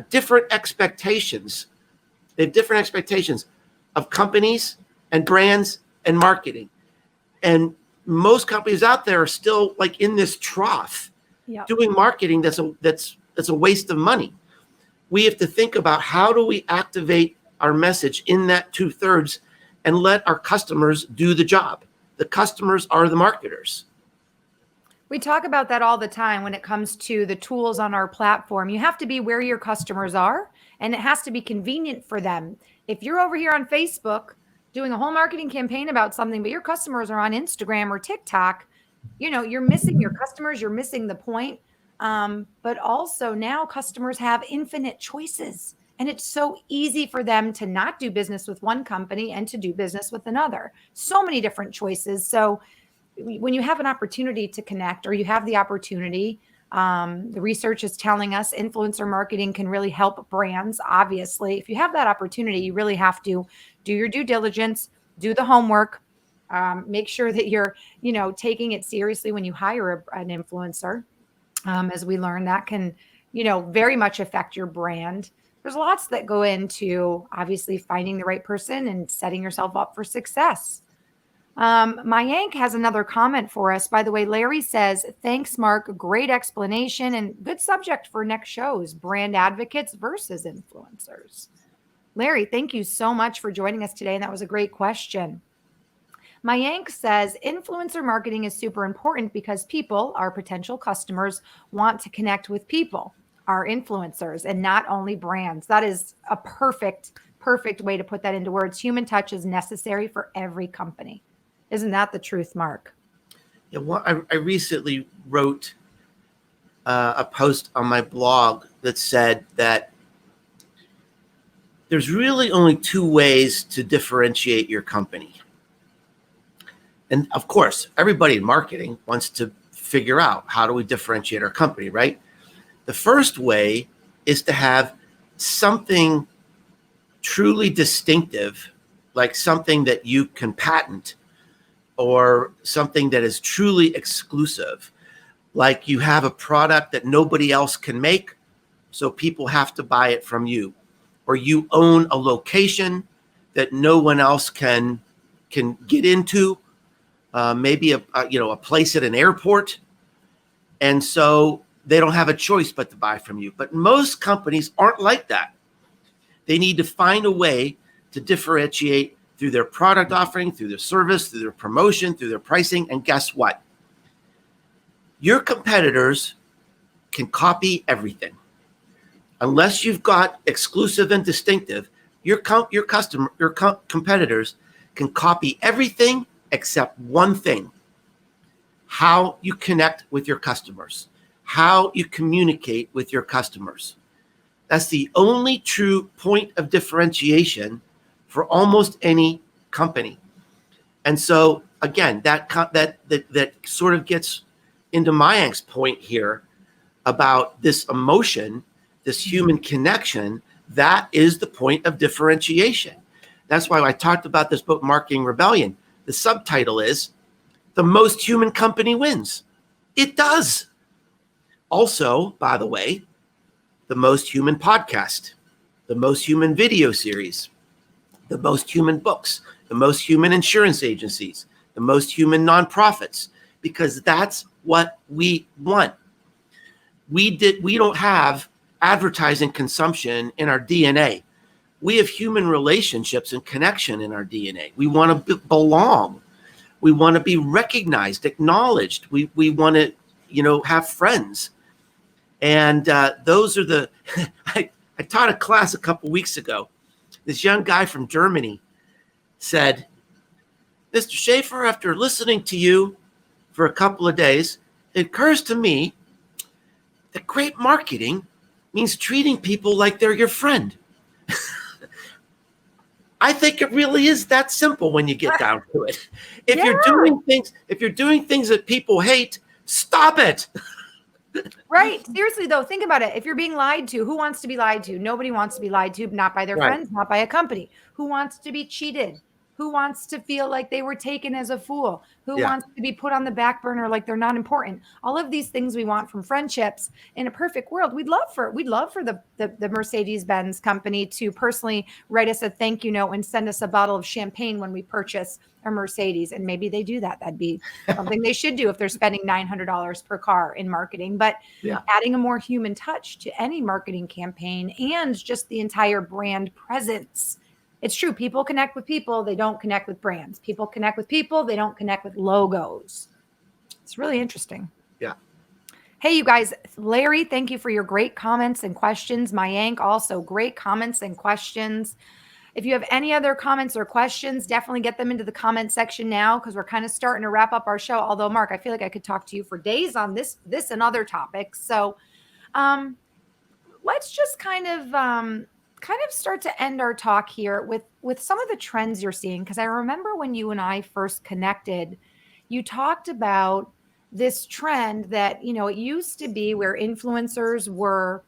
different expectations. They have different expectations of companies and brands and marketing. And most companies out there are still like in this trough, doing marketing that's a waste of money. We have to think about, how do we activate our message in that 2/3 and let our customers do the job. The customers are the marketers. We talk about that all the time when it comes to the tools on our platform. You have to be where your customers are, and it has to be convenient for them. If you're over here on Facebook doing a whole marketing campaign about something, but your customers are on Instagram or TikTok, you're missing your customers, you're missing the point. But also now customers have infinite choices, and it's so easy for them to not do business with one company and to do business with another. So many different choices. So when you have an opportunity to connect, or you have the opportunity, the research is telling us influencer marketing can really help brands. Obviously, if you have that opportunity, you really have to do your due diligence, do the homework, make sure that you're, taking it seriously when you hire an influencer. As we learn, that can, very much affect your brand. There's lots that go into obviously finding the right person and setting yourself up for success. Mayank has another comment for us. By the way, Larry says, thanks, Mark. Great explanation and good subject for next shows, brand advocates versus influencers. Larry, thank you so much for joining us today. And that was a great question. Mayank says, influencer marketing is super important because people, our potential customers, want to connect with people, our influencers, and not only brands. That is a perfect way to put that into words. Human touch is necessary for every company. Isn't that the truth, Mark? Yeah, well, I recently wrote a post on my blog that said that there's really only 2 ways to differentiate your company. And of course, everybody in marketing wants to figure out, how do we differentiate our company, right? The first way is to have something truly distinctive, like something that you can patent, or something that is truly exclusive. Like you have a product that nobody else can make, so people have to buy it from you. Or you own a location that no one else can get into, maybe a place at an airport. And so they don't have a choice but to buy from you. But most companies aren't like that. They need to find a way to differentiate through their product offering, through their service, through their promotion, through their pricing. And guess what? Your competitors can copy everything. Unless you've got exclusive and distinctive, your competitors can copy everything except one thing: how you connect with your customers, how you communicate with your customers. That's the only true point of differentiation for almost any company. And so again, that sort of gets into Mayank's point here about this emotion, this human connection. That is the point of differentiation. That's why I talked about this book, Marketing Rebellion. The subtitle is "The Most Human Company Wins." It does. Also, by the way, the most human podcast, the most human video series, the most human books, the most human insurance agencies, the most human nonprofits, because that's what we want. We don't have advertising consumption in our DNA. We have human relationships and connection in our DNA. We want to belong. We want to be recognized, acknowledged. We want to, have friends. And those are the, I taught a class a couple weeks ago. This young guy from Germany said, "Mr. Schaefer, after listening to you for a couple of days, it occurs to me that great marketing means treating people like they're your friend." I think it really is that simple when you get down to it. If you're doing things that people hate, stop it. Right. Seriously, though, think about it. If you're being lied to, who wants to be lied to? Nobody wants to be lied to, not by their friends, not by a company. Who wants to be cheated? Who wants to feel like they were taken as a fool? Who wants to be put on the back burner like they're not important? All of these things we want from friendships. In a perfect world, we'd love for the Mercedes-Benz company to personally write us a thank you note and send us a bottle of champagne when we purchase a Mercedes. And maybe they do that. That'd be something they should do if they're spending $900 per car in marketing. But adding a more human touch to any marketing campaign and just the entire brand presence. It's true. People connect with people. They don't connect with brands. People connect with people. They don't connect with logos. It's really interesting. Yeah. Hey, you guys. Larry, thank you for your great comments and questions. Mayank, also great comments and questions. If you have any other comments or questions, definitely get them into the comment section now, because we're kind of starting to wrap up our show. Although, Mark, I feel like I could talk to you for days on this and other topics. So let's just kind of start to end our talk here with some of the trends you're seeing. Because I remember when you and I first connected, you talked about this trend that, it used to be where influencers were,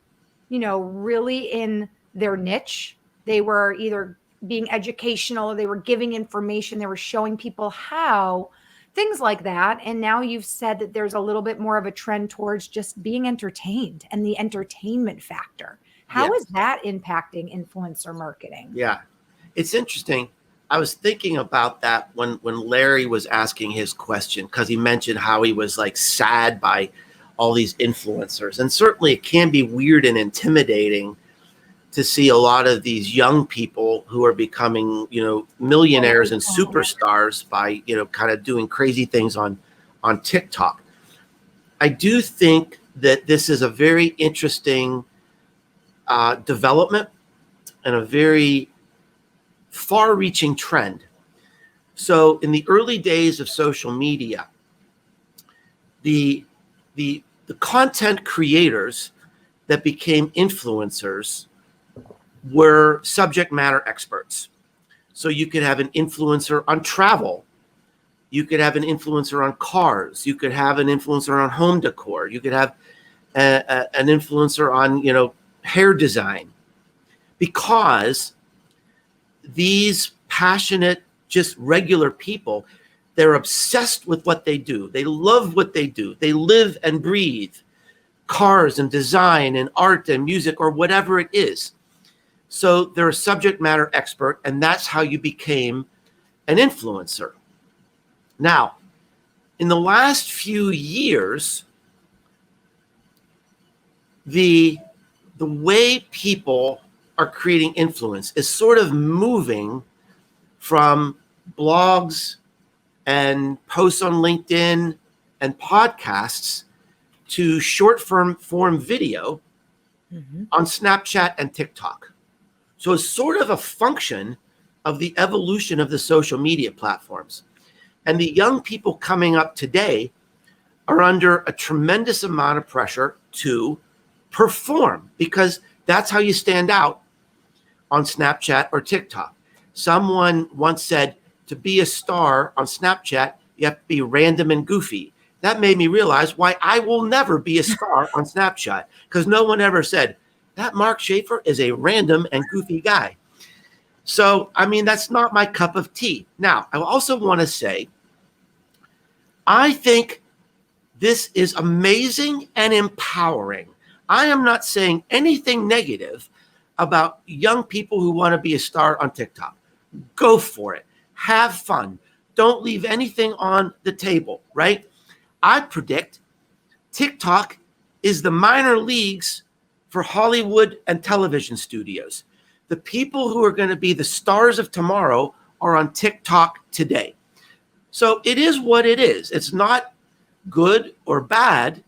really in their niche. They were either being educational, or they were giving information, they were showing people how, things like that. And now you've said that there's a little bit more of a trend towards just being entertained and the entertainment factor. How is that impacting influencer marketing? Yeah, it's interesting. I was thinking about that when Larry was asking his question, because he mentioned how he was like sad by all these influencers. And certainly it can be weird and intimidating to see a lot of these young people who are becoming, millionaires and superstars by, kind of doing crazy things on TikTok. I do think that this is a very interesting development and a very far-reaching trend. So in the early days of social media, the content creators that became influencers were subject matter experts. So you could have an influencer on travel. You could have an influencer on cars. You could have an influencer on home decor. You could have an influencer on, hair design, because these passionate, just regular people, they're obsessed with what they do. They love what they do. They live and breathe cars and design and art and music or whatever it is. So they're a subject matter expert, and that's how you became an influencer. Now, in the last few years, the way people are creating influence is sort of moving from blogs and posts on LinkedIn and podcasts to short form video on Snapchat and TikTok. So it's sort of a function of the evolution of the social media platforms. And the young people coming up today are under a tremendous amount of pressure to perform, because that's how you stand out on Snapchat or TikTok. Someone once said, to be a star on Snapchat, you have to be random and goofy. That made me realize why I will never be a star on Snapchat, because no one ever said, that Mark Schaefer is a random and goofy guy. So, I mean, that's not my cup of tea. Now, I also want to say, I think this is amazing and empowering. I am not saying anything negative about young people who want to be a star on TikTok. Go for it. Have fun. Don't leave anything on the table, right? I predict TikTok is the minor leagues for Hollywood and television studios. The people who are going to be the stars of tomorrow are on TikTok today. So it is what it is. It's not good or bad.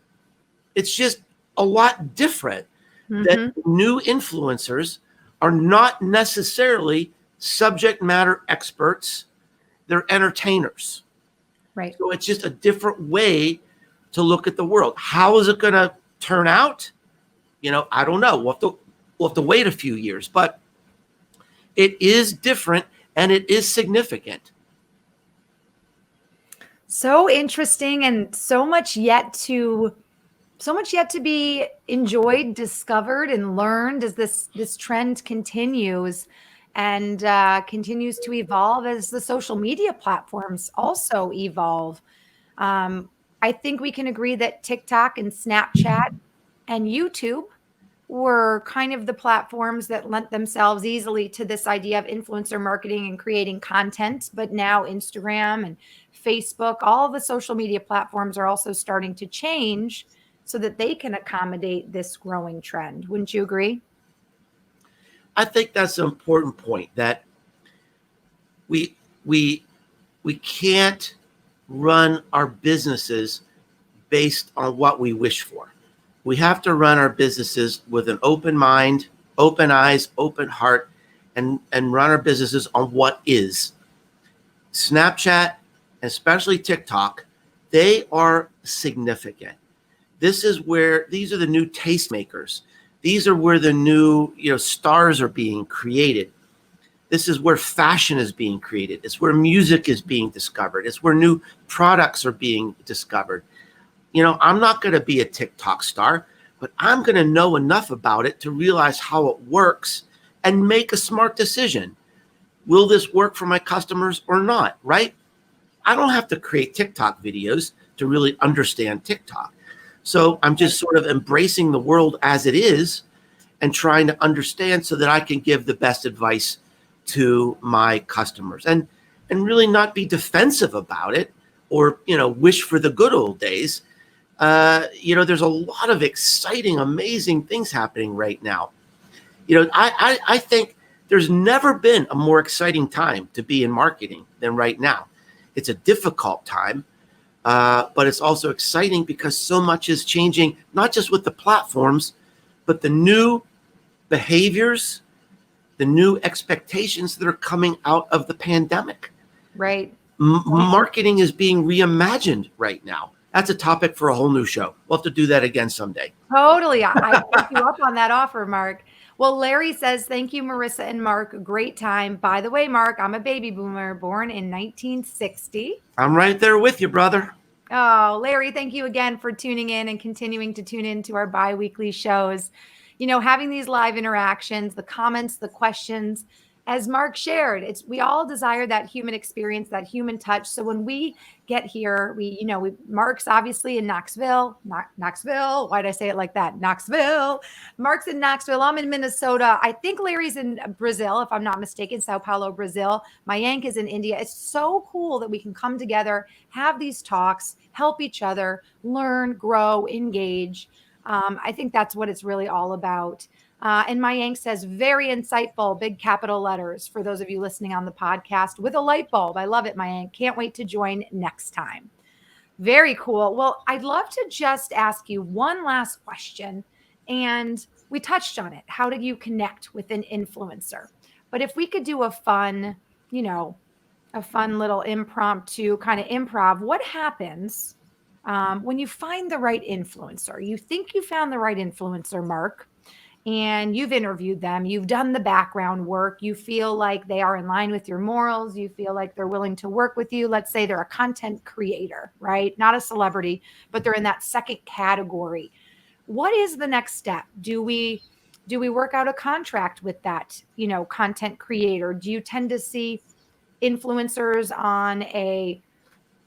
It's just a lot different. That new influencers are not necessarily subject matter experts. They're entertainers. Right. So it's just a different way to look at the world. How is it going to turn out? I don't know. We'll have to wait a few years, but it is different and it is significant. So interesting, and so much yet to be enjoyed, discovered, and learned as this trend continues and continues to evolve as the social media platforms also evolve. I think we can agree that TikTok and Snapchat and YouTube were kind of the platforms that lent themselves easily to this idea of influencer marketing and creating content. But now Instagram and Facebook, all the social media platforms are also starting to change so that they can accommodate this growing trend. Wouldn't you agree? I think that's an important point, that we can't run our businesses based on what we wish for. We have to run our businesses with an open mind, open eyes, open heart, and run our businesses on what is. Snapchat, especially TikTok, they are significant. These are the new tastemakers. These are where the new, stars are being created. This is where fashion is being created. It's where music is being discovered. It's where new products are being discovered. I'm not going to be a TikTok star, but I'm going to know enough about it to realize how it works and make a smart decision. Will this work for my customers or not, right? I don't have to create TikTok videos to really understand TikTok. So I'm just sort of embracing the world as it is and trying to understand so that I can give the best advice to my customers and really not be defensive about it or, wish for the good old days. There's a lot of exciting, amazing things happening right now. I think there's never been a more exciting time to be in marketing than right now. It's a difficult time, but it's also exciting because so much is changing, not just with the platforms, but the new behaviors, the new expectations that are coming out of the pandemic. Right. Marketing is being reimagined right now. That's a topic for a whole new show. We'll have to do that again someday. Totally. I take you up on that offer, Mark. Well, Larry says, thank you, Marissa and Mark. Great time. By the way, Mark, I'm a baby boomer born in 1960. I'm right there with you, brother. Oh, Larry, thank you again for tuning in and continuing to tune in to our bi-weekly shows. Having these live interactions, the comments, the questions, as Mark shared, we all desire that human experience, that human touch. So when we get here, Mark's obviously in Knoxville. Why did I say it like that? Knoxville. Mark's in Knoxville. I'm in Minnesota. I think Larry's in Brazil, if I'm not mistaken, Sao Paulo, Brazil. Mayank is in India. It's so cool that we can come together, have these talks, help each other, learn, grow, engage. I think that's what it's really all about. And Mayank says, very insightful, big capital letters for those of you listening on the podcast with a light bulb. I love it, Mayank. Can't wait to join next time. Very cool. Well, I'd love to just ask you one last question. And we touched on it. How do you connect with an influencer? But if we could do a fun, a fun little impromptu kind of improv. What happens when you find the right influencer? You think you found the right influencer, Mark, and you've interviewed them, you've done the background work, you feel like they are in line with your morals, you feel like they're willing to work with you. Let's say they're a content creator, right? Not a celebrity, but they're in that second category. What is the next step? Do we work out a contract with that, content creator? Do you tend to see influencers on a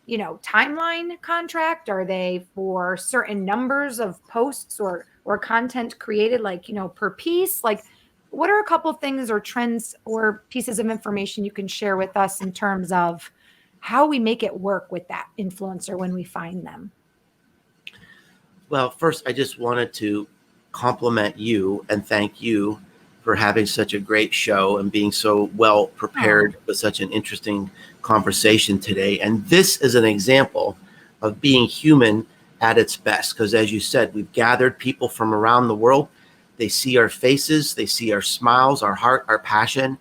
timeline contract? Are they for certain numbers of posts or content created, like, per piece? Like, what are a couple things or trends or pieces of information you can share with us in terms of how we make it work with that influencer when we find them? Well, first, I just wanted to compliment you and thank you for having such a great show and being so well Oh, prepared with such an interesting conversation today. And this is an example of being human at its best. Because as you said, we've gathered people from around the world. They see our faces, they see our smiles, our heart, our passion.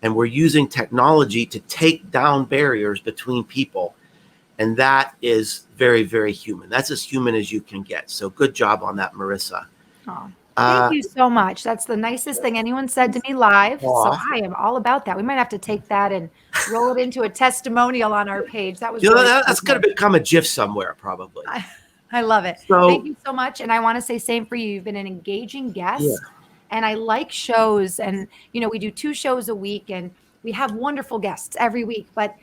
And we're using technology to take down barriers between people. And that is very, very human. That's as human as you can get. So good job on that, Marissa. oh, thank Uh, you so much. That's the nicest thing anyone said to me live. So aw. I am all about that. We might have to take that and roll it into a testimonial on our page. That was You know, really that's going cool. to become a GIF somewhere, probably. I, I love it. Thank So, you so much. And I want to say same for you. You've been an engaging yeah, guest. And I like shows. And, we do 2 shows a week and we have wonderful guests every week. But,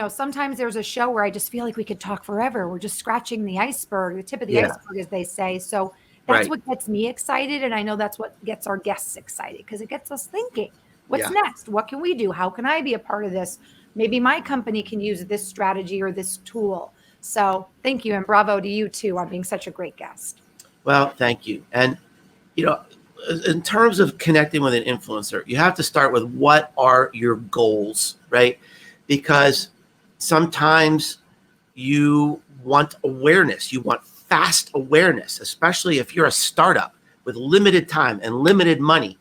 sometimes there's a show where I just feel like we could talk forever. We're just scratching the iceberg, the tip of the yeah, iceberg, as they say. So that's right. what gets me excited. And I know that's what gets our guests excited because it gets us thinking, what's Yeah. next? What can we do? How can I be a part of this? Maybe my company can use this strategy or this tool. So thank you. And bravo to you too on being such a great guest. Well, thank you. And, you know, in terms of connecting with an influencer, you have to start with what are your goals, right? Because sometimes you want awareness, you want fast awareness, especially if you're a startup with limited time and limited money.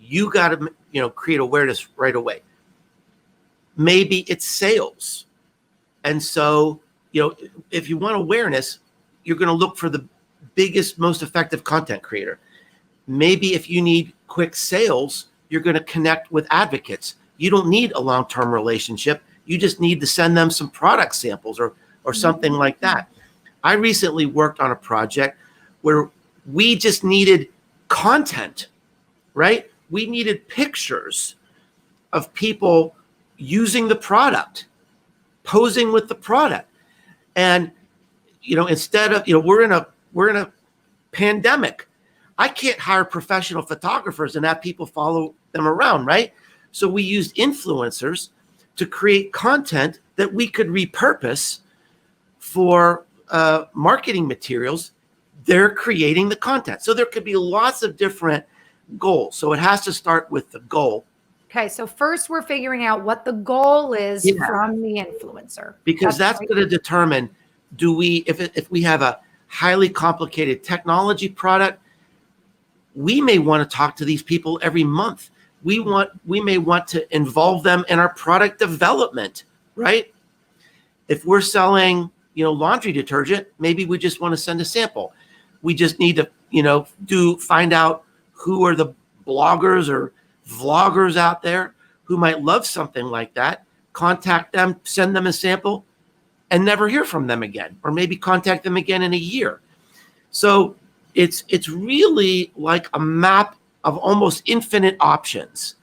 You got to, create awareness right away. Maybe it's sales. And so, if you want awareness, you're going to look for the biggest, most effective content creator. Maybe if you need quick sales, you're going to connect with advocates. You don't need a long-term relationship. You just need to send them some product samples or something like that. I recently worked on a project where we just needed content, right? We needed pictures of people using the product, posing with the product. And instead of, we're in a pandemic. I can't hire professional photographers and have people follow them around, right? So we used influencers to create content that we could repurpose for marketing materials. They're creating the content. So there could be lots of different goals. So it has to start with the goal. Okay, so first we're figuring out what the goal is Yeah. from the influencer. Because that's Right. going to determine, if we have a highly complicated technology product, we may want to talk to these people every month. We may want to involve them in our product development, right? If we're selling, laundry detergent, maybe we just want to send a sample. We just need to, find out who are the bloggers or vloggers out there who might love something like that, contact them, send them a sample, and never hear from them again, or maybe contact them again in a year. So it's really like a map of almost infinite options,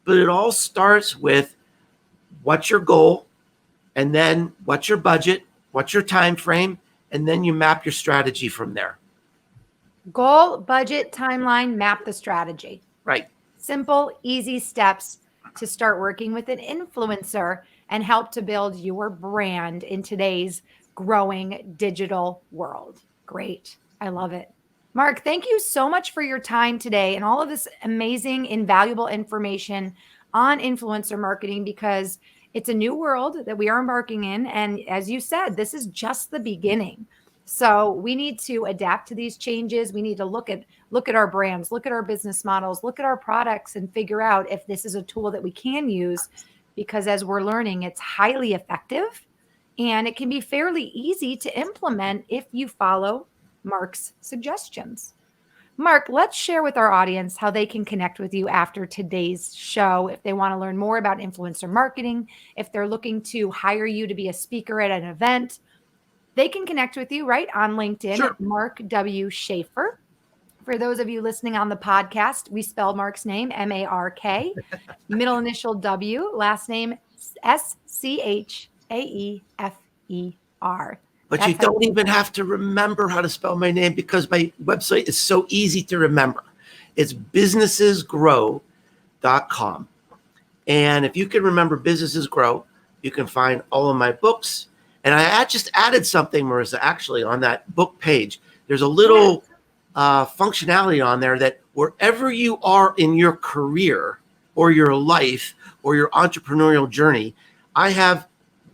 but it all starts with what's your goal, and then what's your budget, what's your time frame, and then you map your strategy from there. Goal, budget, timeline, map the strategy. Right. Simple, easy steps to start working with an influencer and help to build your brand in today's growing digital world. Great. I love it. Mark, thank you so much for your time today and all of this amazing, invaluable information on influencer marketing because it's a new world that we are embarking in. And as you said, this is just the beginning. So we need to adapt to these changes. We need to look at our brands, look at our business models, look at our products and figure out if this is a tool that we can use because as we're learning, it's highly effective and it can be fairly easy to implement if you follow Mark's suggestions. Mark, let's share with our audience how they can connect with you after today's show. If they want to learn more about influencer marketing, if they're looking to hire you to be a speaker at an event, they can connect with you right on LinkedIn Sure. at Mark W. Schaefer. For those of you listening on the podcast, we spell Mark's name M-A-R-K, middle initial W, last name S-C-H-A-E-F-E-R. But you That's how don't even have to remember how to spell my name because my website is so easy to remember. It's businessesgrow.com. And if you can remember Businesses Grow, you can find all of my books. And I just added something, Marissa, actually, on that book page. There's a little functionality on there that wherever you are in your career or your life or your entrepreneurial journey, I have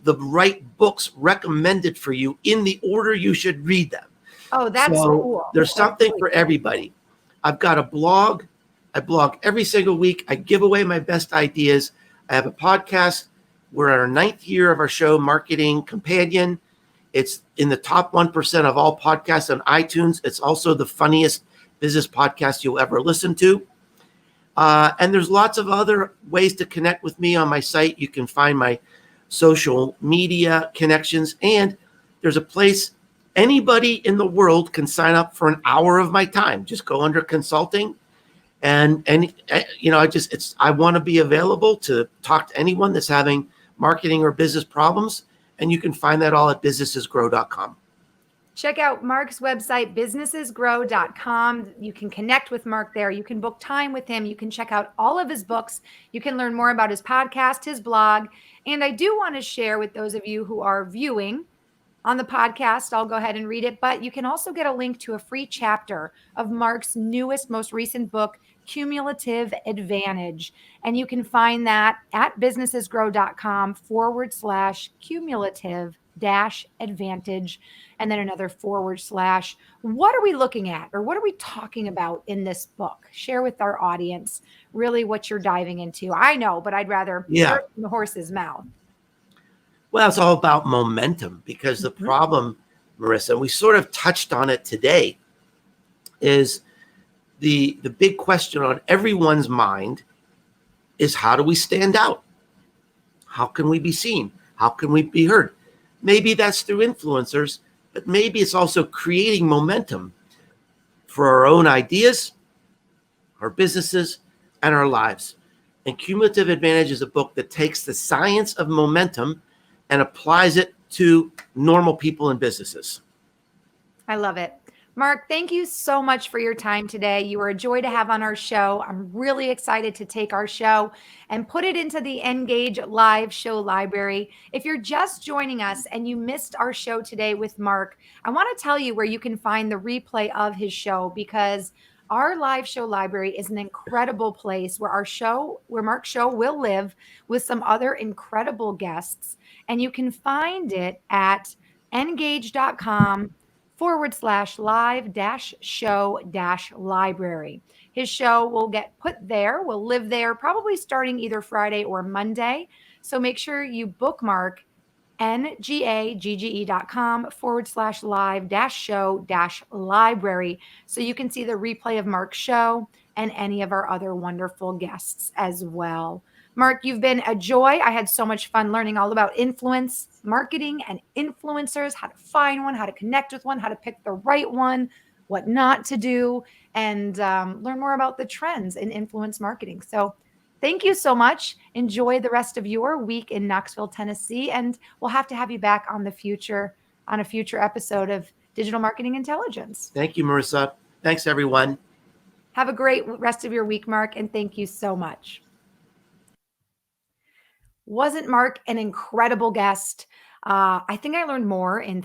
the right books recommended for you in the order you should read them. Oh, that's so cool. There's something for everybody. I've got a blog. I blog every single week. I give away my best ideas. I have a podcast. We're in our 9th year of our show, Marketing Companion. It's in the top 1% of all podcasts on iTunes. It's also the funniest business podcast you'll ever listen to. And there's lots of other ways to connect with me on my site. You can find my social media connections. And there's a place anybody in the world can sign up for an hour of my time. Just go under consulting. And you know, I want to be available to talk to anyone that's having marketing or business problems. And you can find that all at businessesgrow.com. Check out Mark's website, businessesgrow.com. You can connect with Mark there. You can book time with him. You can check out all of his books. You can learn more about his podcast, his blog. And I do want to share with those of you who are viewing on the podcast, I'll go ahead and read it, but you can also get a link to a free chapter of Mark's newest, most recent book, Cumulative Advantage. And you can find that at businessesgrow.com/cumulative advantage, and then another / what are we looking at or what are we talking about in this book? Share with our audience really what you're diving into. I know, but I'd rather hear it from the horse's mouth. Well, it's all about momentum because the problem, Marissa, we sort of touched on it today, is the big question on everyone's mind is how do we stand out? How can we be seen? How can we be heard? Maybe that's through influencers, but maybe it's also creating momentum for our own ideas, our businesses, and our lives. And Cumulative Advantage is a book that takes the science of momentum and applies it to normal people and businesses. I love it. Mark, thank you so much for your time today. You were a joy to have on our show. I'm really excited to take our show and put it into the Engage Live Show library. If you're just joining us and you missed our show today with Mark, I want to tell you where you can find the replay of his show, because our live show library is an incredible place where Mark's show will live with some other incredible guests. And you can find it at engage.com/live-show-library. His show will get put there, will live there, probably starting either Friday or Monday. So make sure you bookmark ngagge.com/live-show-library so you can see the replay of Mark's show and any of our other wonderful guests as well. Mark, you've been a joy. I had so much fun learning all about influence marketing and influencers, how to find one, how to connect with one, how to pick the right one, what not to do, and learn more about the trends in influence marketing. So thank you so much. Enjoy the rest of your week in Knoxville, Tennessee, and we'll have to have you back on a future episode of Digital Marketing Intelligence. Thank you, Marissa. Thanks, everyone. Have a great rest of your week, Mark, and thank you so much. Wasn't Mark an incredible guest? I think I learned more in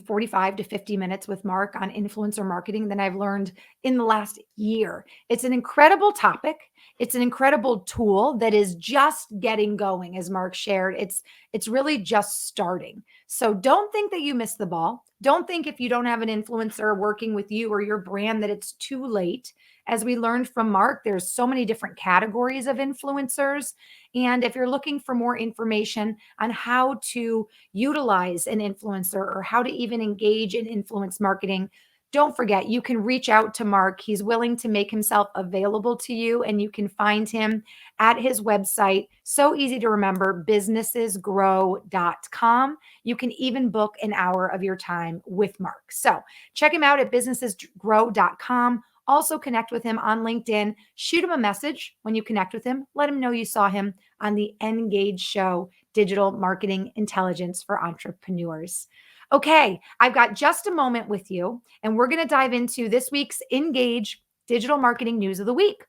45 to 50 minutes with Mark on influencer marketing than I've learned in the last year. It's an incredible topic. It's an incredible tool that is just getting going, as Mark shared. It's really just starting. So don't think that you missed the ball. Don't think if you don't have an influencer working with you or your brand that it's too late. As we learned from Mark, there's so many different categories of influencers. And if you're looking for more information on how to utilize an influencer or how to even engage in influence marketing, don't forget, you can reach out to Mark. He's willing to make himself available to you, and you can find him at his website. So easy to remember, businessesgrow.com. You can even book an hour of your time with Mark. So check him out at businessesgrow.com. Also connect with him on LinkedIn. Shoot him a message when you connect with him. Let him know you saw him on the Engage Show, Digital Marketing Intelligence for Entrepreneurs. Okay, I've got just a moment with you, and we're going to dive into this week's Engage Digital Marketing News of the Week.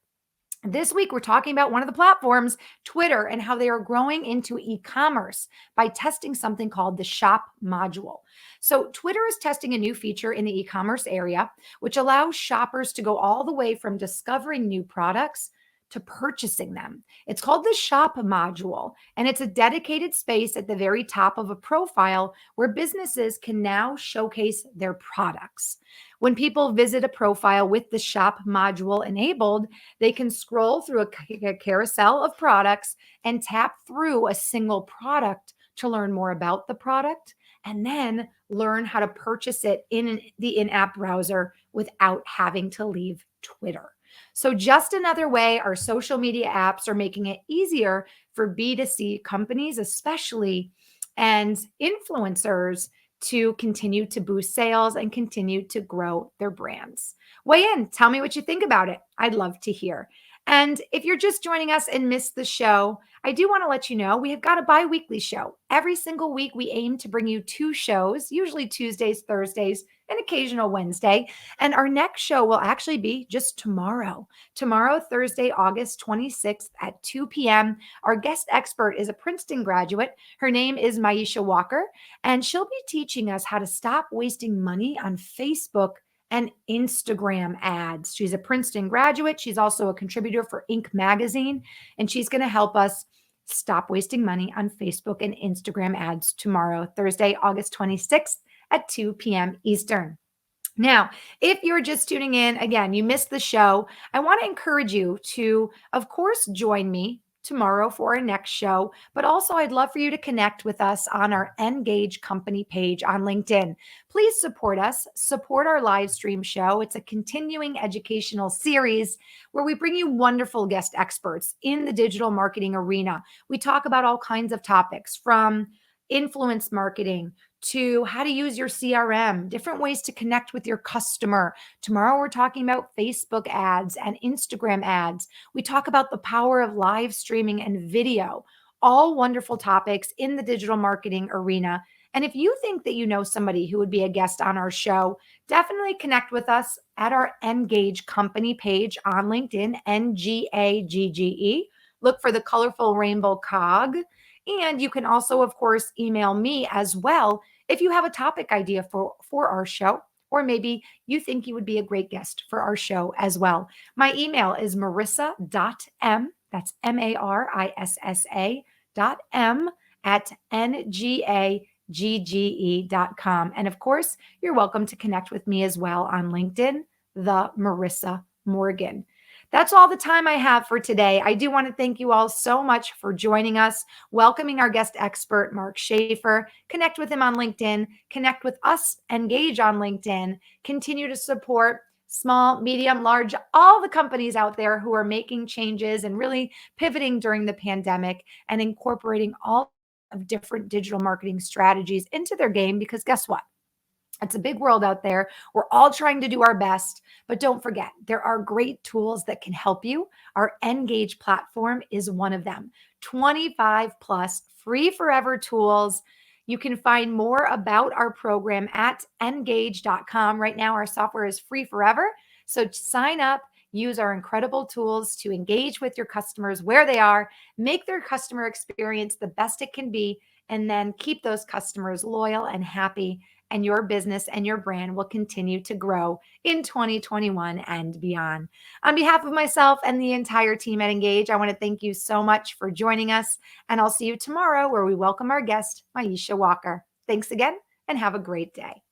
This week, we're talking about one of the platforms, Twitter, and how they are growing into e-commerce by testing something called the Shop module. So Twitter is testing a new feature in the e-commerce area, which allows shoppers to go all the way from discovering new products to purchasing them. It's called the Shop module, and it's a dedicated space at the very top of a profile where businesses can now showcase their products. When people visit a profile with the Shop module enabled, they can scroll through a carousel of products and tap through a single product to learn more about the product and then learn how to purchase it in the in-app browser without having to leave Twitter. So just another way our social media apps are making it easier for B2C companies, especially, and influencers to continue to boost sales and continue to grow their brands. Weigh in. Tell me what you think about it. I'd love to hear. And if you're just joining us and missed the show, I do want to let you know we have got a bi-weekly show. Every single week, we aim to bring you 2 shows, usually Tuesdays, Thursdays, and occasional Wednesday. And our next show will actually be just tomorrow. Tomorrow, Thursday, August 26th at 2 p.m. Our guest expert is a Princeton graduate. Her name is Maisha Walker, and she'll be teaching us how to stop wasting money on Facebook and Instagram ads. She's a Princeton graduate. She's also a contributor for Inc. magazine, and she's going to help us stop wasting money on Facebook and Instagram ads tomorrow, Thursday, August 26th at 2 p.m. Eastern. Now, if you're just tuning in, again, you missed the show, I want to encourage you to, of course, join me tomorrow for our next show, but also I'd love for you to connect with us on our Engage company page on LinkedIn. Please support us, support our live stream show. It's a continuing educational series where we bring you wonderful guest experts in the digital marketing arena. We talk about all kinds of topics from influence marketing to how to use your CRM, different ways to connect with your customer. Tomorrow, we're talking about Facebook ads and Instagram ads. We talk about the power of live streaming and video, all wonderful topics in the digital marketing arena. And if you think that you know somebody who would be a guest on our show, definitely connect with us at our Engage company page on LinkedIn, NGAGGE. Look for the colorful rainbow cog. And you can also, of course, email me as well if you have a topic idea for our show, or maybe you think you would be a great guest for our show as well. My email is marissa.m, that's marissa.m at ngagge.com. And of course, you're welcome to connect with me as well on LinkedIn, the Marissa Morgan. That's all the time I have for today. I do want to thank you all so much for joining us, welcoming our guest expert, Mark Schaefer. Connect with him on LinkedIn, connect with us, Engage on LinkedIn, continue to support small, medium, large, all the companies out there who are making changes and really pivoting during the pandemic and incorporating all of different digital marketing strategies into their game, because guess what? It's a big world out there. We're all trying to do our best, but don't forget, there are great tools that can help you. Our Engage platform is one of them. 25 plus free forever tools. You can find more about our program at engage.com. Right now, our software is free forever. So sign up, use our incredible tools to engage with your customers where they are, make their customer experience the best it can be, and then keep those customers loyal and happy, and your business and your brand will continue to grow in 2021 and beyond. On behalf of myself and the entire team at Engage, I want to thank you so much for joining us, and I'll see you tomorrow where we welcome our guest, Maisha Walker. Thanks again, and have a great day.